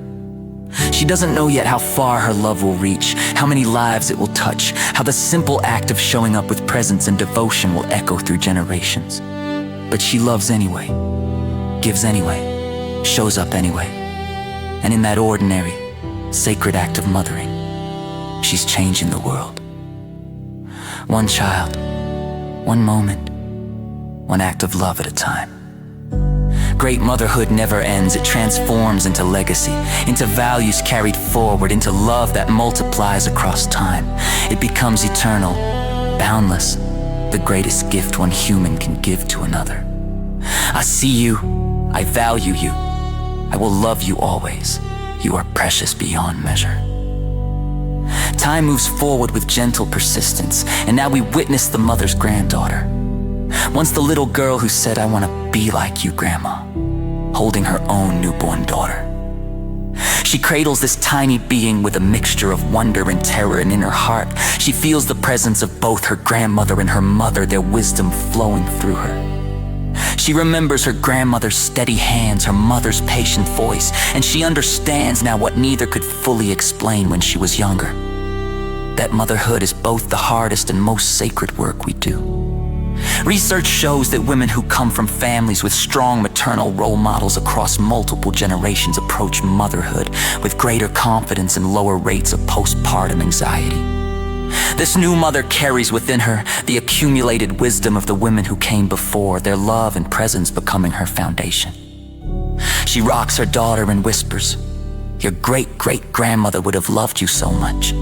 She doesn't know yet how far her love will reach, how many lives it will touch, how the simple act of showing up with presence and devotion will echo through generations. But she loves anyway, gives anyway, shows up anyway. And in that ordinary, sacred act of mothering, she's changing the world. One child, one moment, one act of love at a time. Great motherhood never ends. It transforms into legacy, into values carried forward, into love that multiplies across time. It becomes eternal, boundless, the greatest gift one human can give to another. I see you, I value you, I will love you always. You are precious beyond measure. Time moves forward with gentle persistence, and now we witness the mother's granddaughter. Once the little girl who said, "I want to be like you, Grandma," holding her own newborn daughter. She cradles this tiny being with a mixture of wonder and terror, and in her heart, she feels the presence of both her grandmother and her mother, their wisdom flowing through her. She remembers her grandmother's steady hands, her mother's patient voice, and she understands now what neither could fully explain when she was younger. That motherhood is both the hardest and most sacred work we do. Research shows that women who come from families with strong maternal role models across multiple generations approach motherhood with greater confidence and lower rates of postpartum anxiety. This new mother carries within her the accumulated wisdom of the women who came before, their love and presence becoming her foundation. She rocks her daughter and whispers, "Your great-great-grandmother would have loved you so much.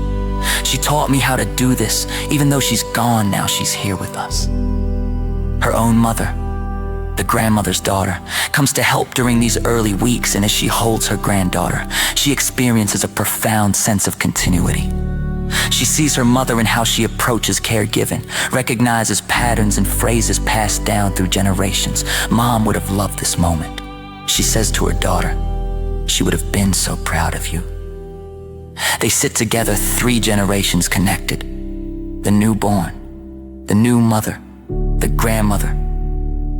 She taught me how to do this. Even though she's gone now, she's here with us." Her own mother, the grandmother's daughter, comes to help during these early weeks, and as she holds her granddaughter, she experiences a profound sense of continuity. She sees her mother in how she approaches caregiving, recognizes patterns and phrases passed down through generations. Mom would have loved this moment. She says to her daughter, "She would have been so proud of you." They sit together, 3 generations connected. The newborn, the new mother, the grandmother.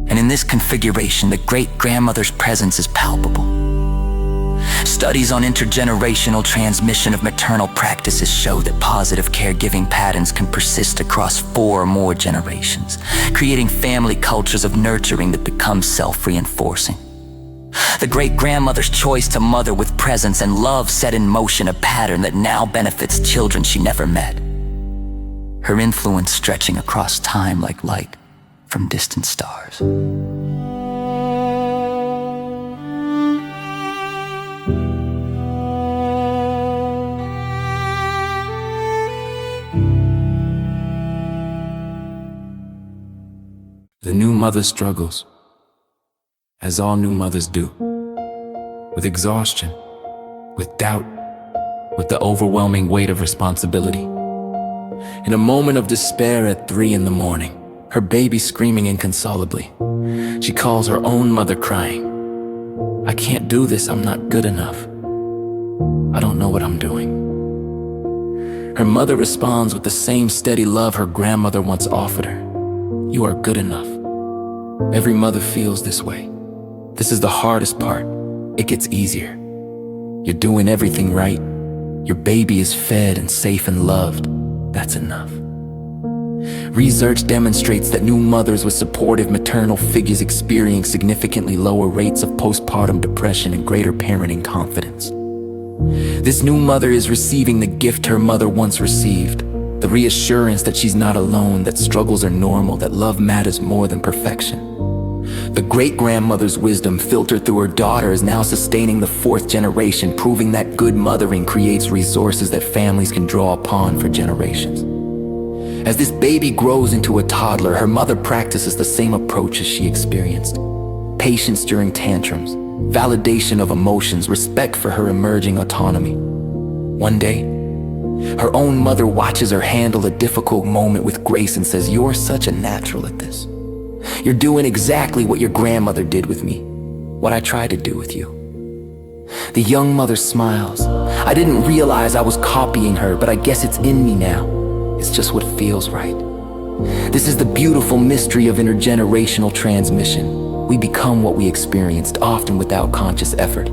And in this configuration, the great-grandmother's presence is palpable. Studies on intergenerational transmission of maternal practices show that positive caregiving patterns can persist across 4 or more generations, creating family cultures of nurturing that become self-reinforcing. The great-grandmother's choice to mother with presence and love set in motion a pattern that now benefits children she never met. Her influence stretching across time like light from distant stars. The new mother struggles, as all new mothers do, with exhaustion, with doubt, with the overwhelming weight of responsibility. In a moment of despair at 3 in the morning, her baby screaming inconsolably, she calls her own mother crying, "I can't do this, I'm not good enough. I don't know what I'm doing." Her mother responds with the same steady love her grandmother once offered her. "You are good enough." Every mother feels this way. This is the hardest part. It gets easier. You're doing everything right. Your baby is fed and safe and loved. That's enough. Research demonstrates that new mothers with supportive maternal figures experience significantly lower rates of postpartum depression and greater parenting confidence. This new mother is receiving the gift her mother once received, the reassurance that she's not alone, that struggles are normal, that love matters more than perfection. The great-grandmother's wisdom filtered through her daughter is now sustaining the 4th generation, proving that good mothering creates resources that families can draw upon for generations. As this baby grows into a toddler, her mother practices the same approach as she experienced. Patience during tantrums, validation of emotions, respect for her emerging autonomy. One day, Her own mother watches her handle a difficult moment with grace and says, "You're such a natural at this. You're doing exactly what your grandmother did with me, what I tried to do with you." The young mother smiles. "I didn't realize I was copying her, but I guess it's in me now. It's just what feels right." This is the beautiful mystery of intergenerational transmission. We become what we experienced, often without conscious effort.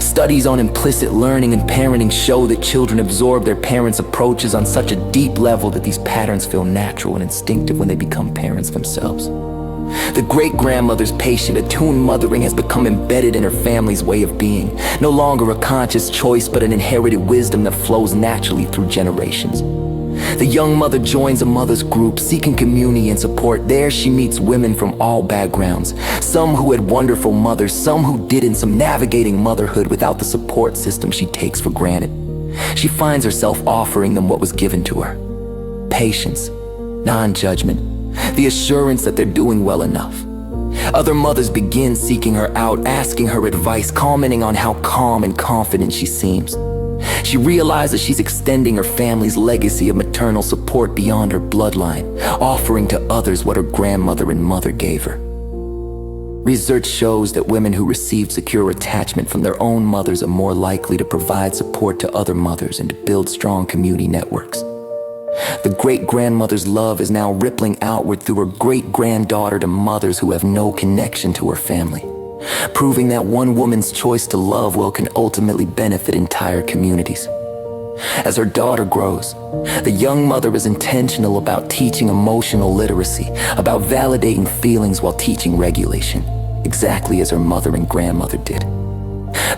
Studies on implicit learning and parenting show that children absorb their parents' approaches on such a deep level that these patterns feel natural and instinctive when they become parents themselves. The great-grandmother's patient, attuned mothering has become embedded in her family's way of being, no longer a conscious choice but an inherited wisdom that flows naturally through generations. The young mother joins a mother's group, seeking community and support. There she meets women from all backgrounds, some who had wonderful mothers, some who didn't, some navigating motherhood without the support system she takes for granted. She finds herself offering them what was given to her: patience, non-judgment, the assurance that they're doing well enough. Other mothers begin seeking her out, asking her advice, commenting on how calm and confident she seems. She realizes she's extending her family's legacy of maternal support beyond her bloodline, offering to others what her grandmother and mother gave her. Research shows that women who receive secure attachment from their own mothers are more likely to provide support to other mothers and to build strong community networks. The great-grandmother's love is now rippling outward through her great-granddaughter to mothers who have no connection to her family, proving that one woman's choice to love well can ultimately benefit entire communities. As her daughter grows, the young mother is intentional about teaching emotional literacy, about validating feelings while teaching regulation, exactly as her mother and grandmother did.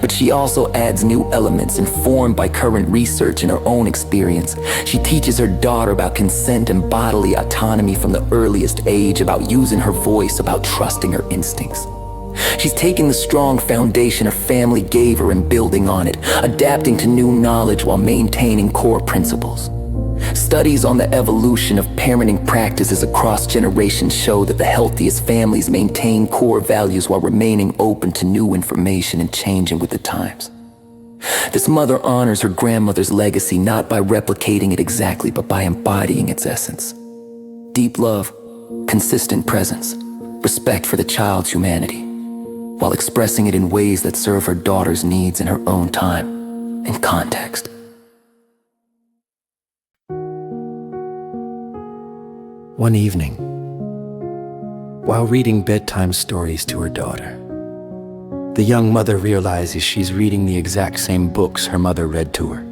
But she also adds new elements informed by current research and her own experience. She teaches her daughter about consent and bodily autonomy from the earliest age, about using her voice, about trusting her instincts. She's taking the strong foundation her family gave her and building on it, adapting to new knowledge while maintaining core principles. Studies on the evolution of parenting practices across generations show that the healthiest families maintain core values while remaining open to new information and changing with the times. This mother honors her grandmother's legacy not by replicating it exactly, but by embodying its essence. Deep love, consistent presence, respect for the child's humanity, while expressing it in ways that serve her daughter's needs in her own time and context. One evening, while reading bedtime stories to her daughter, the young mother realizes she's reading the exact same books her mother read to her,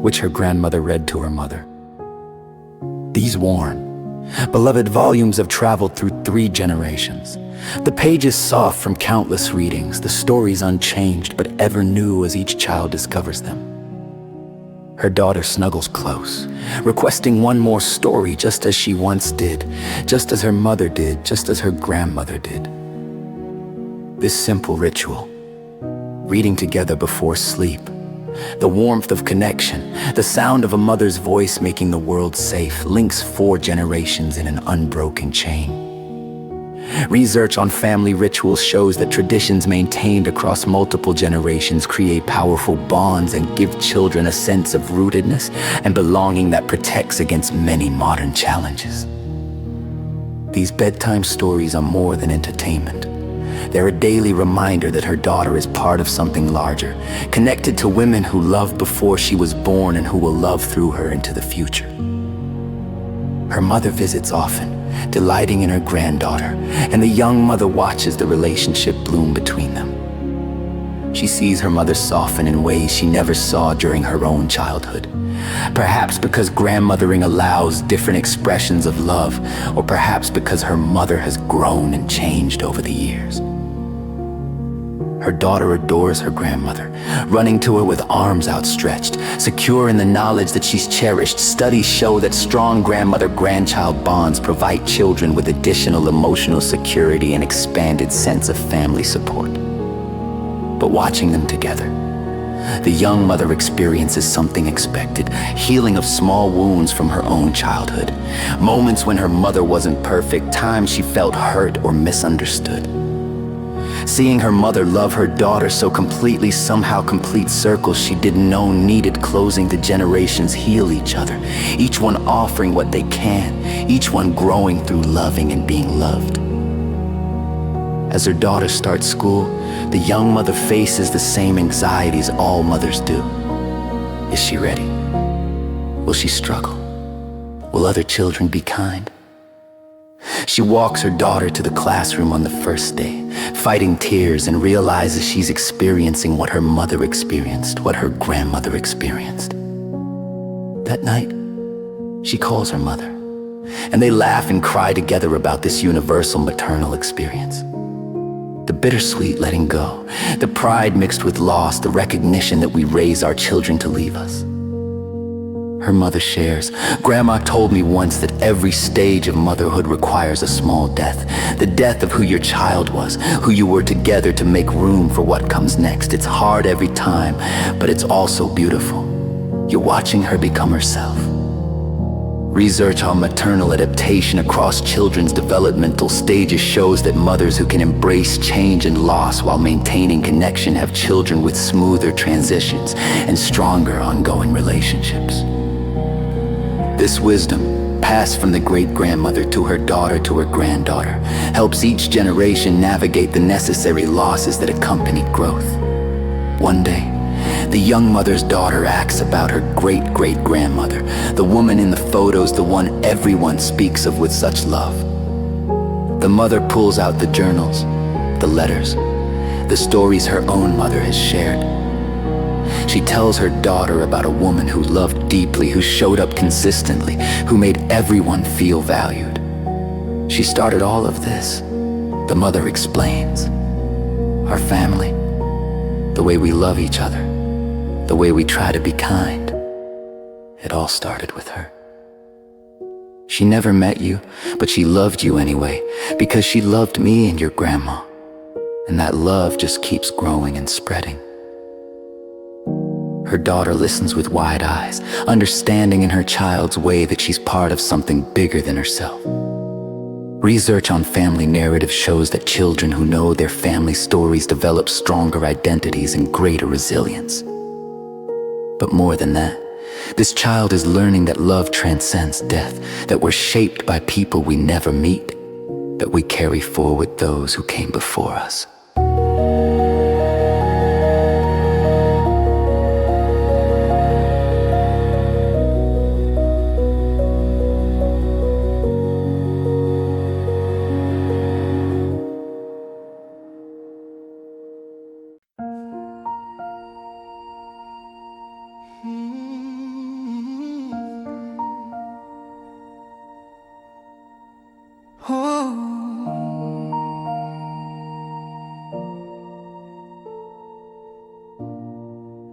which her grandmother read to her mother. These worn, beloved volumes have traveled through 3 generations. The pages soft from countless readings, the stories unchanged but ever new as each child discovers them. Her daughter snuggles close, requesting one more story just as she once did, just as her mother did, just as her grandmother did. This simple ritual, reading together before sleep, the warmth of connection, the sound of a mother's voice making the world safe, links 4 generations in an unbroken chain. Research on family rituals shows that traditions maintained across multiple generations create powerful bonds and give children a sense of rootedness and belonging that protects against many modern challenges. These bedtime stories are more than entertainment. They're a daily reminder that her daughter is part of something larger, connected to women who loved before she was born and who will love through her into the future. Her mother visits often, delighting in her granddaughter, and the young mother watches the relationship bloom between them. She sees her mother soften in ways she never saw during her own childhood. Perhaps because grandmothering allows different expressions of love, or perhaps because her mother has grown and changed over the years. Her daughter adores her grandmother, running to her with arms outstretched, secure in the knowledge that she's cherished. Studies show that strong grandmother-grandchild bonds provide children with additional emotional security and expanded sense of family support. But watching them together, the young mother experiences something expected, healing of small wounds from her own childhood, moments when her mother wasn't perfect, times she felt hurt or misunderstood. Seeing her mother love her daughter so completely somehow complete circles she didn't know needed closing. The generations heal each other, each one offering what they can, each one growing through loving and being loved. As her daughter starts school, the young mother faces the same anxieties all mothers do. Is she ready? Will she struggle? Will other children be kind? She walks her daughter to the classroom on the first day, fighting tears, and realizes she's experiencing what her mother experienced, what her grandmother experienced. That night, she calls her mother, and they laugh and cry together about this universal maternal experience. The bittersweet letting go, the pride mixed with loss, the recognition that we raise our children to leave us. Her mother shares, "Grandma told me once that every stage of motherhood requires a small death. The death of who your child was, who you were together to make room for what comes next. It's hard every time, but it's also beautiful. You're watching her become herself." Research on maternal adaptation across children's developmental stages shows that mothers who can embrace change and loss while maintaining connection have children with smoother transitions and stronger ongoing relationships. This wisdom, passed from the great-grandmother to her daughter to her granddaughter, helps each generation navigate the necessary losses that accompany growth. One day, the young mother's daughter asks about her great-great-grandmother, the woman in the photos, the one everyone speaks of with such love. The mother pulls out the journals, the letters, the stories her own mother has shared. She tells her daughter about a woman who loved deeply, who showed up consistently, who made everyone feel valued. She started all of this, the mother explains. Our family, the way we love each other, the way we try to be kind, it all started with her. She never met you, but she loved you anyway, because she loved me and your grandma. And that love just keeps growing and spreading. Her daughter listens with wide eyes, understanding in her child's way that she's part of something bigger than herself. Research on family narrative shows that children who know their family stories develop stronger identities and greater resilience. But more than that, this child is learning that love transcends death, that we're shaped by people we never meet, that we carry forward those who came before us.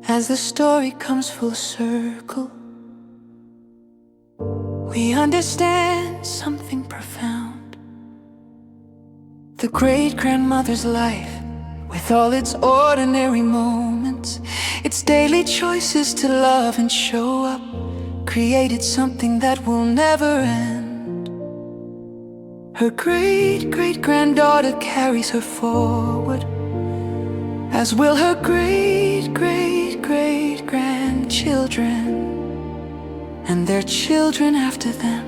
As the story comes full circle, we understand something profound. The great-grandmother's life, with all its ordinary moments, its daily choices to love and show up, created something that will never end. Her great-great-granddaughter carries her forward, as will her great-great-great-grandchildren, and their children after them.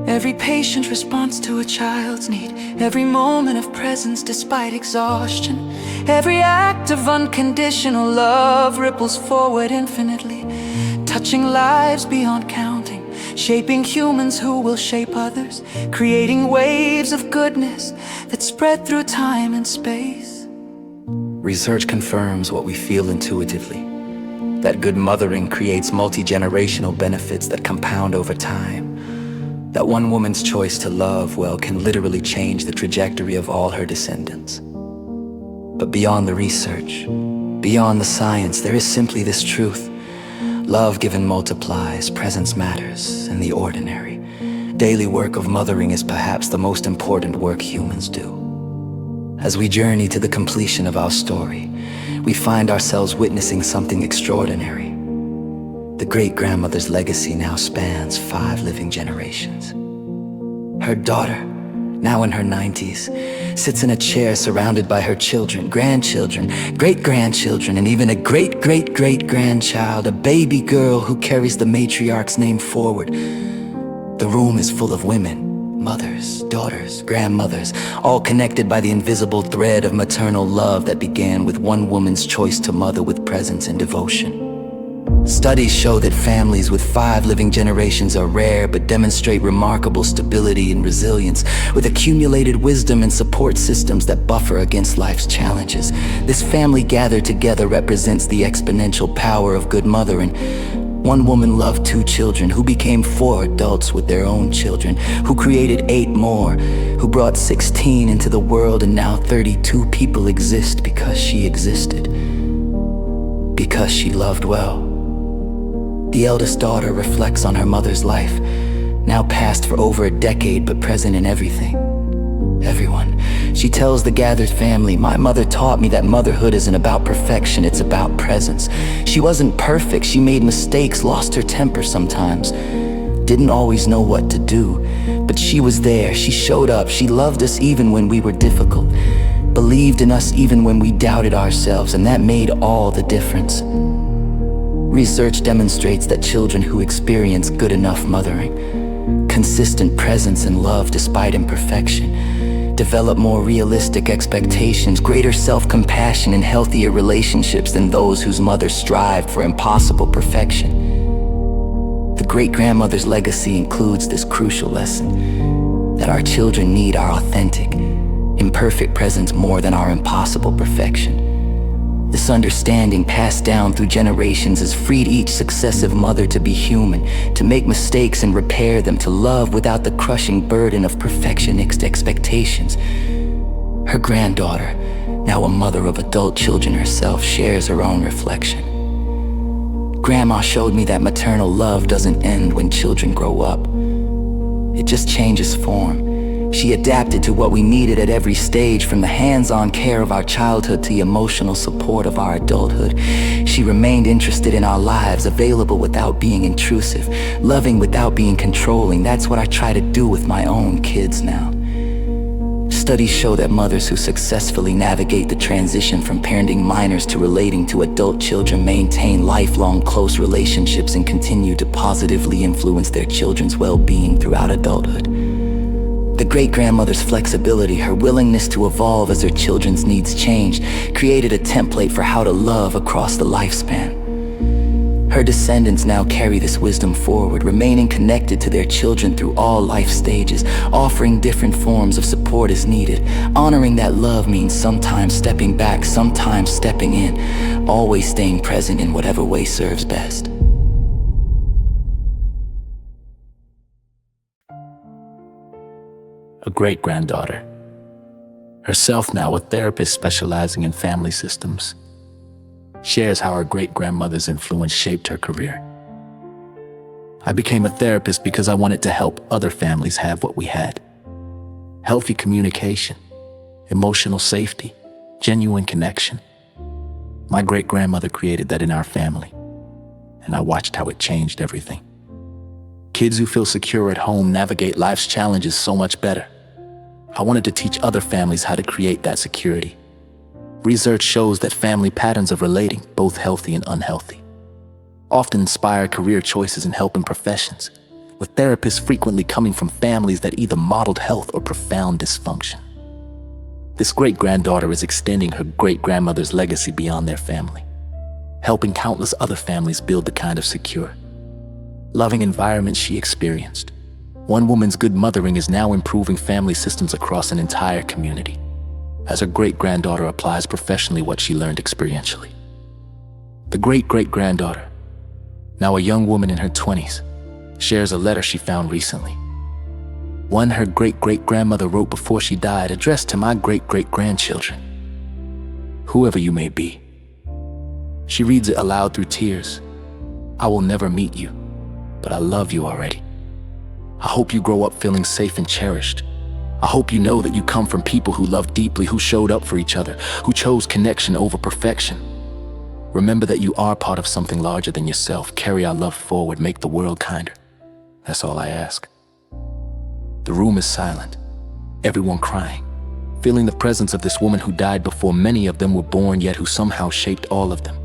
Every patient response to a child's need, every moment of presence despite exhaustion, every act of unconditional love ripples forward infinitely, touching lives beyond counting, shaping humans who will shape others, creating waves of goodness that spread through time and space. Research confirms what we feel intuitively, that good mothering creates multi-generational benefits that compound over time, that one woman's choice to love well can literally change the trajectory of all her descendants. But beyond the research, beyond the science, there is simply this truth. Love given multiplies, presence matters, in the ordinary. Daily work of mothering is perhaps the most important work humans do. As we journey to the completion of our story, we find ourselves witnessing something extraordinary. The great-grandmother's legacy now spans 5 living generations. Her daughter, now in her 90s, sits in a chair surrounded by her children, grandchildren, great-grandchildren, and even a great-great-great-grandchild, a baby girl who carries the matriarch's name forward. The room is full of women, mothers, daughters, grandmothers, all connected by the invisible thread of maternal love that began with one woman's choice to mother with presence and devotion. Studies show that families with 5 living generations are rare but demonstrate remarkable stability and resilience, with accumulated wisdom and support systems that buffer against life's challenges. This family gathered together represents the exponential power of good mothering. One woman loved 2 children, who became 4 adults with their own children, who created 8 more, who brought 16 into the world, and now 32 people exist because she existed, because she loved well. The eldest daughter reflects on her mother's life, now past for over a decade but present in everything. Everyone. She tells the gathered family, "My mother taught me that motherhood isn't about perfection, it's about presence. She wasn't perfect, she made mistakes, lost her temper sometimes, didn't always know what to do, but she was there, she showed up, she loved us even when we were difficult, believed in us even when we doubted ourselves, and that made all the difference." Research demonstrates that children who experience good enough mothering, consistent presence and love despite imperfection, develop more realistic expectations, greater self-compassion, and healthier relationships than those whose mothers strived for impossible perfection. The great-grandmother's legacy includes this crucial lesson, that our children need our authentic, imperfect presence more than our impossible perfection. This understanding, passed down through generations, has freed each successive mother to be human, to make mistakes and repair them, to love without the crushing burden of perfectionist expectations. Her granddaughter, now a mother of adult children herself, shares her own reflection. "Grandma showed me that maternal love doesn't end when children grow up. It just changes form. She adapted to what we needed at every stage, from the hands-on care of our childhood to the emotional support of our adulthood. She remained interested in our lives, available without being intrusive, loving without being controlling. That's what I try to do with my own kids now." Studies show that mothers who successfully navigate the transition from parenting minors to relating to adult children maintain lifelong close relationships and continue to positively influence their children's well-being throughout adulthood. The great-grandmother's flexibility, her willingness to evolve as her children's needs changed, created a template for how to love across the lifespan. Her descendants now carry this wisdom forward, remaining connected to their children through all life stages, offering different forms of support as needed. Honoring that love means sometimes stepping back, sometimes stepping in, always staying present in whatever way serves best. A great-granddaughter, herself now a therapist specializing in family systems, shares how her great-grandmother's influence shaped her career. "I became a therapist because I wanted to help other families have what we had. Healthy communication, emotional safety, genuine connection. My great-grandmother created that in our family, and I watched how it changed everything. Kids who feel secure at home navigate life's challenges so much better. I wanted to teach other families how to create that security. Research shows that family patterns of relating, both healthy and unhealthy, often inspire career choices in helping professions, with therapists frequently coming from families that either modeled health or profound dysfunction. This great-granddaughter is extending her great-grandmother's legacy beyond their family, helping countless other families build the kind of secure, loving environment she experienced. One woman's good mothering is now improving family systems across an entire community, as her great-granddaughter applies professionally what she learned experientially. The great-great-granddaughter, now a young woman in her 20s, shares a letter she found recently. One her great-great-grandmother wrote before she died, addressed to my great-great-grandchildren. "Whoever you may be." She reads it aloud through tears. "I will never meet you, but I love you already. I hope you grow up feeling safe and cherished. I hope you know that you come from people who loved deeply, who showed up for each other, who chose connection over perfection. Remember that you are part of something larger than yourself. Carry our love forward, make the world kinder. That's all I ask." The room is silent, everyone crying, feeling the presence of this woman who died before many of them were born, yet who somehow shaped all of them.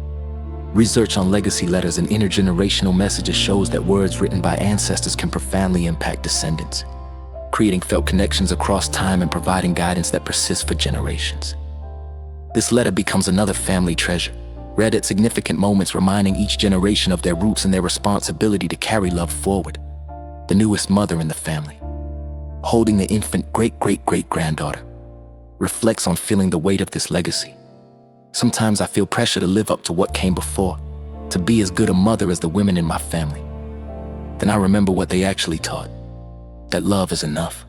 Research on legacy letters and intergenerational messages shows that words written by ancestors can profoundly impact descendants, creating felt connections across time and providing guidance that persists for generations. This letter becomes another family treasure, read at significant moments, reminding each generation of their roots and their responsibility to carry love forward. The newest mother in the family, holding the infant great-great-great-granddaughter, reflects on feeling the weight of this legacy. Sometimes I feel pressure to live up to what came before, to be as good a mother as the women in my family. Then I remember what they actually taught, that love is enough,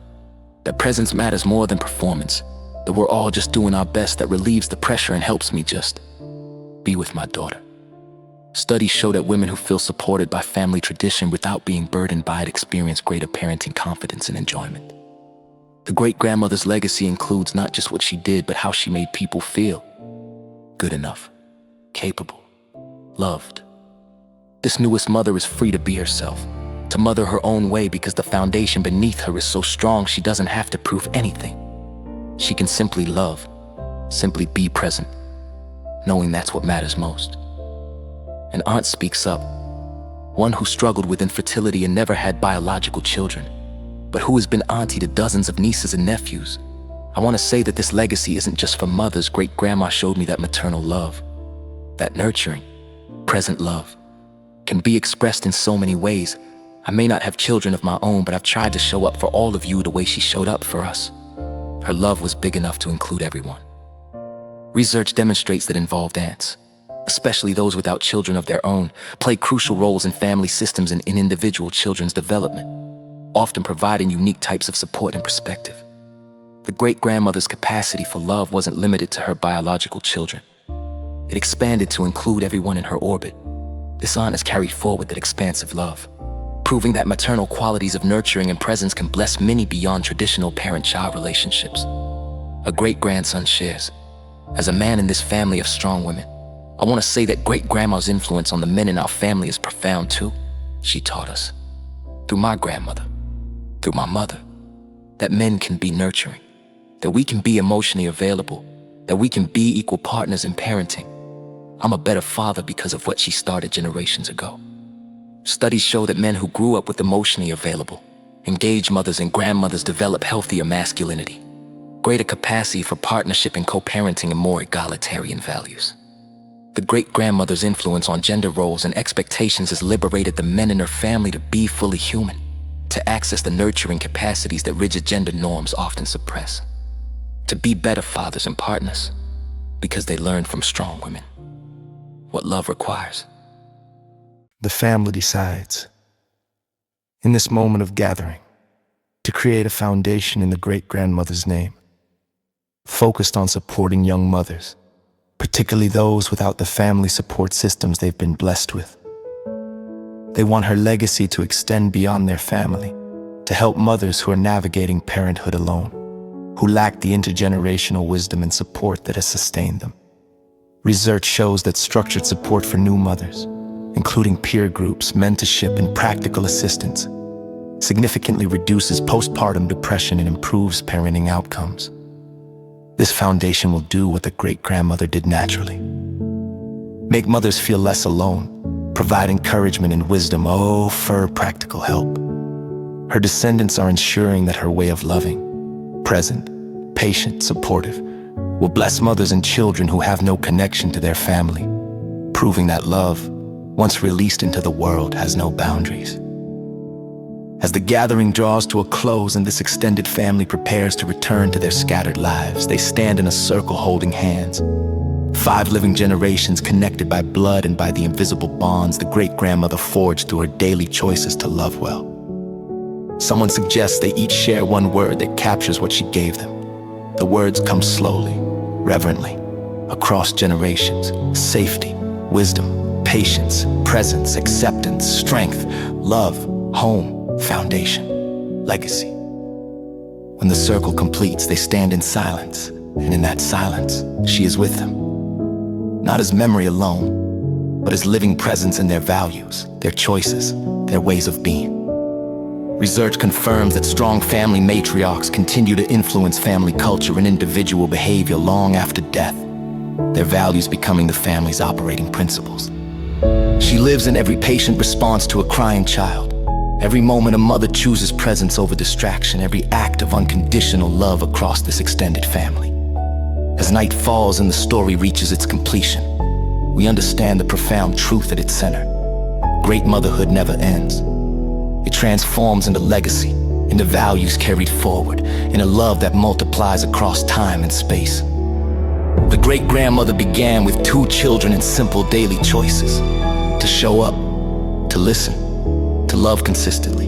that presence matters more than performance, that we're all just doing our best, that relieves the pressure and helps me just be with my daughter. Studies show that women who feel supported by family tradition without being burdened by it experience greater parenting confidence and enjoyment. The great-grandmother's legacy includes not just what she did, but how she made people feel good enough, capable, loved. This newest mother is free to be herself, to mother her own way, because the foundation beneath her is so strong she doesn't have to prove anything. She can simply love, simply be present, knowing that's what matters most. An aunt speaks up, one who struggled with infertility and never had biological children, but who has been auntie to dozens of nieces and nephews. I want to say that this legacy isn't just for mothers. Great-grandma showed me that maternal love, that nurturing, present love, can be expressed in so many ways. I may not have children of my own, but I've tried to show up for all of you the way she showed up for us. Her love was big enough to include everyone. Research demonstrates that involved aunts, especially those without children of their own, play crucial roles in family systems and in individual children's development, often providing unique types of support and perspective. The great-grandmother's capacity for love wasn't limited to her biological children. It expanded to include everyone in her orbit. This aunt has carried forward that expansive love, proving that maternal qualities of nurturing and presence can bless many beyond traditional parent-child relationships. A great-grandson shares, "As a man in this family of strong women, I want to say that great-grandma's influence on the men in our family is profound too. She taught us, through my grandmother, through my mother, that men can be nurturing, that we can be emotionally available, that we can be equal partners in parenting. I'm a better father because of what she started generations ago." Studies show that men who grew up with emotionally available, engaged mothers and grandmothers develop healthier masculinity, greater capacity for partnership and co-parenting, and more egalitarian values. The great-grandmother's influence on gender roles and expectations has liberated the men in her family to be fully human, to access the nurturing capacities that rigid gender norms often suppress, to be better fathers and partners, because they learned from strong women what love requires. The family decides, in this moment of gathering, to create a foundation in the great-grandmother's name, focused on supporting young mothers, particularly those without the family support systems they've been blessed with. They want her legacy to extend beyond their family, to help mothers who are navigating parenthood alone, who lack the intergenerational wisdom and support that has sustained them. Research shows that structured support for new mothers, including peer groups, mentorship, and practical assistance, significantly reduces postpartum depression and improves parenting outcomes. This foundation will do what the great-grandmother did naturally: make mothers feel less alone, provide encouragement and wisdom, for practical help. Her descendants are ensuring that her way of loving, present, patient, supportive, will bless mothers and children who have no connection to their family, proving that love, once released into the world, has no boundaries. As the gathering draws to a close and this extended family prepares to return to their scattered lives, they stand in a circle holding hands. 5 living generations connected by blood and by the invisible bonds the great-grandmother forged through her daily choices to love well. Someone suggests they each share one word that captures what she gave them. The words come slowly, reverently, across generations: safety, wisdom, patience, presence, acceptance, strength, love, home, foundation, legacy. When the circle completes, they stand in silence, and in that silence, she is with them. Not as memory alone, but as living presence in their values, their choices, their ways of being. Research confirms that strong family matriarchs continue to influence family culture and individual behavior long after death, their values becoming the family's operating principles. She lives in every patient response to a crying child, every moment a mother chooses presence over distraction, every act of unconditional love across this extended family. As night falls and the story reaches its completion, we understand the profound truth at its center. Great motherhood never ends. It transforms into legacy, into values carried forward, in a love that multiplies across time and space. The great-grandmother began with 2 children and simple daily choices: to show up, to listen, to love consistently.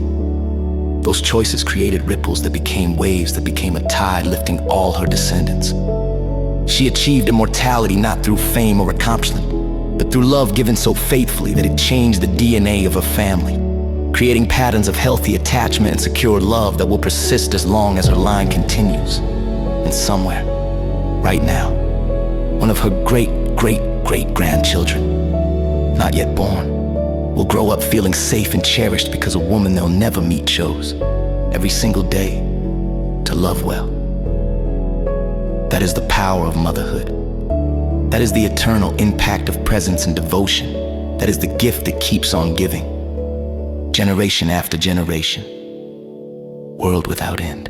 Those choices created ripples that became waves, that became a tide lifting all her descendants. She achieved immortality not through fame or accomplishment, but through love given so faithfully that it changed the DNA of her family, creating patterns of healthy attachment and secure love that will persist as long as her line continues. And somewhere, right now, one of her great-great-great-grandchildren, not yet born, will grow up feeling safe and cherished because a woman they'll never meet chose, every single day, to love well. That is the power of motherhood. That is the eternal impact of presence and devotion. That is the gift that keeps on giving, generation after generation, world without end.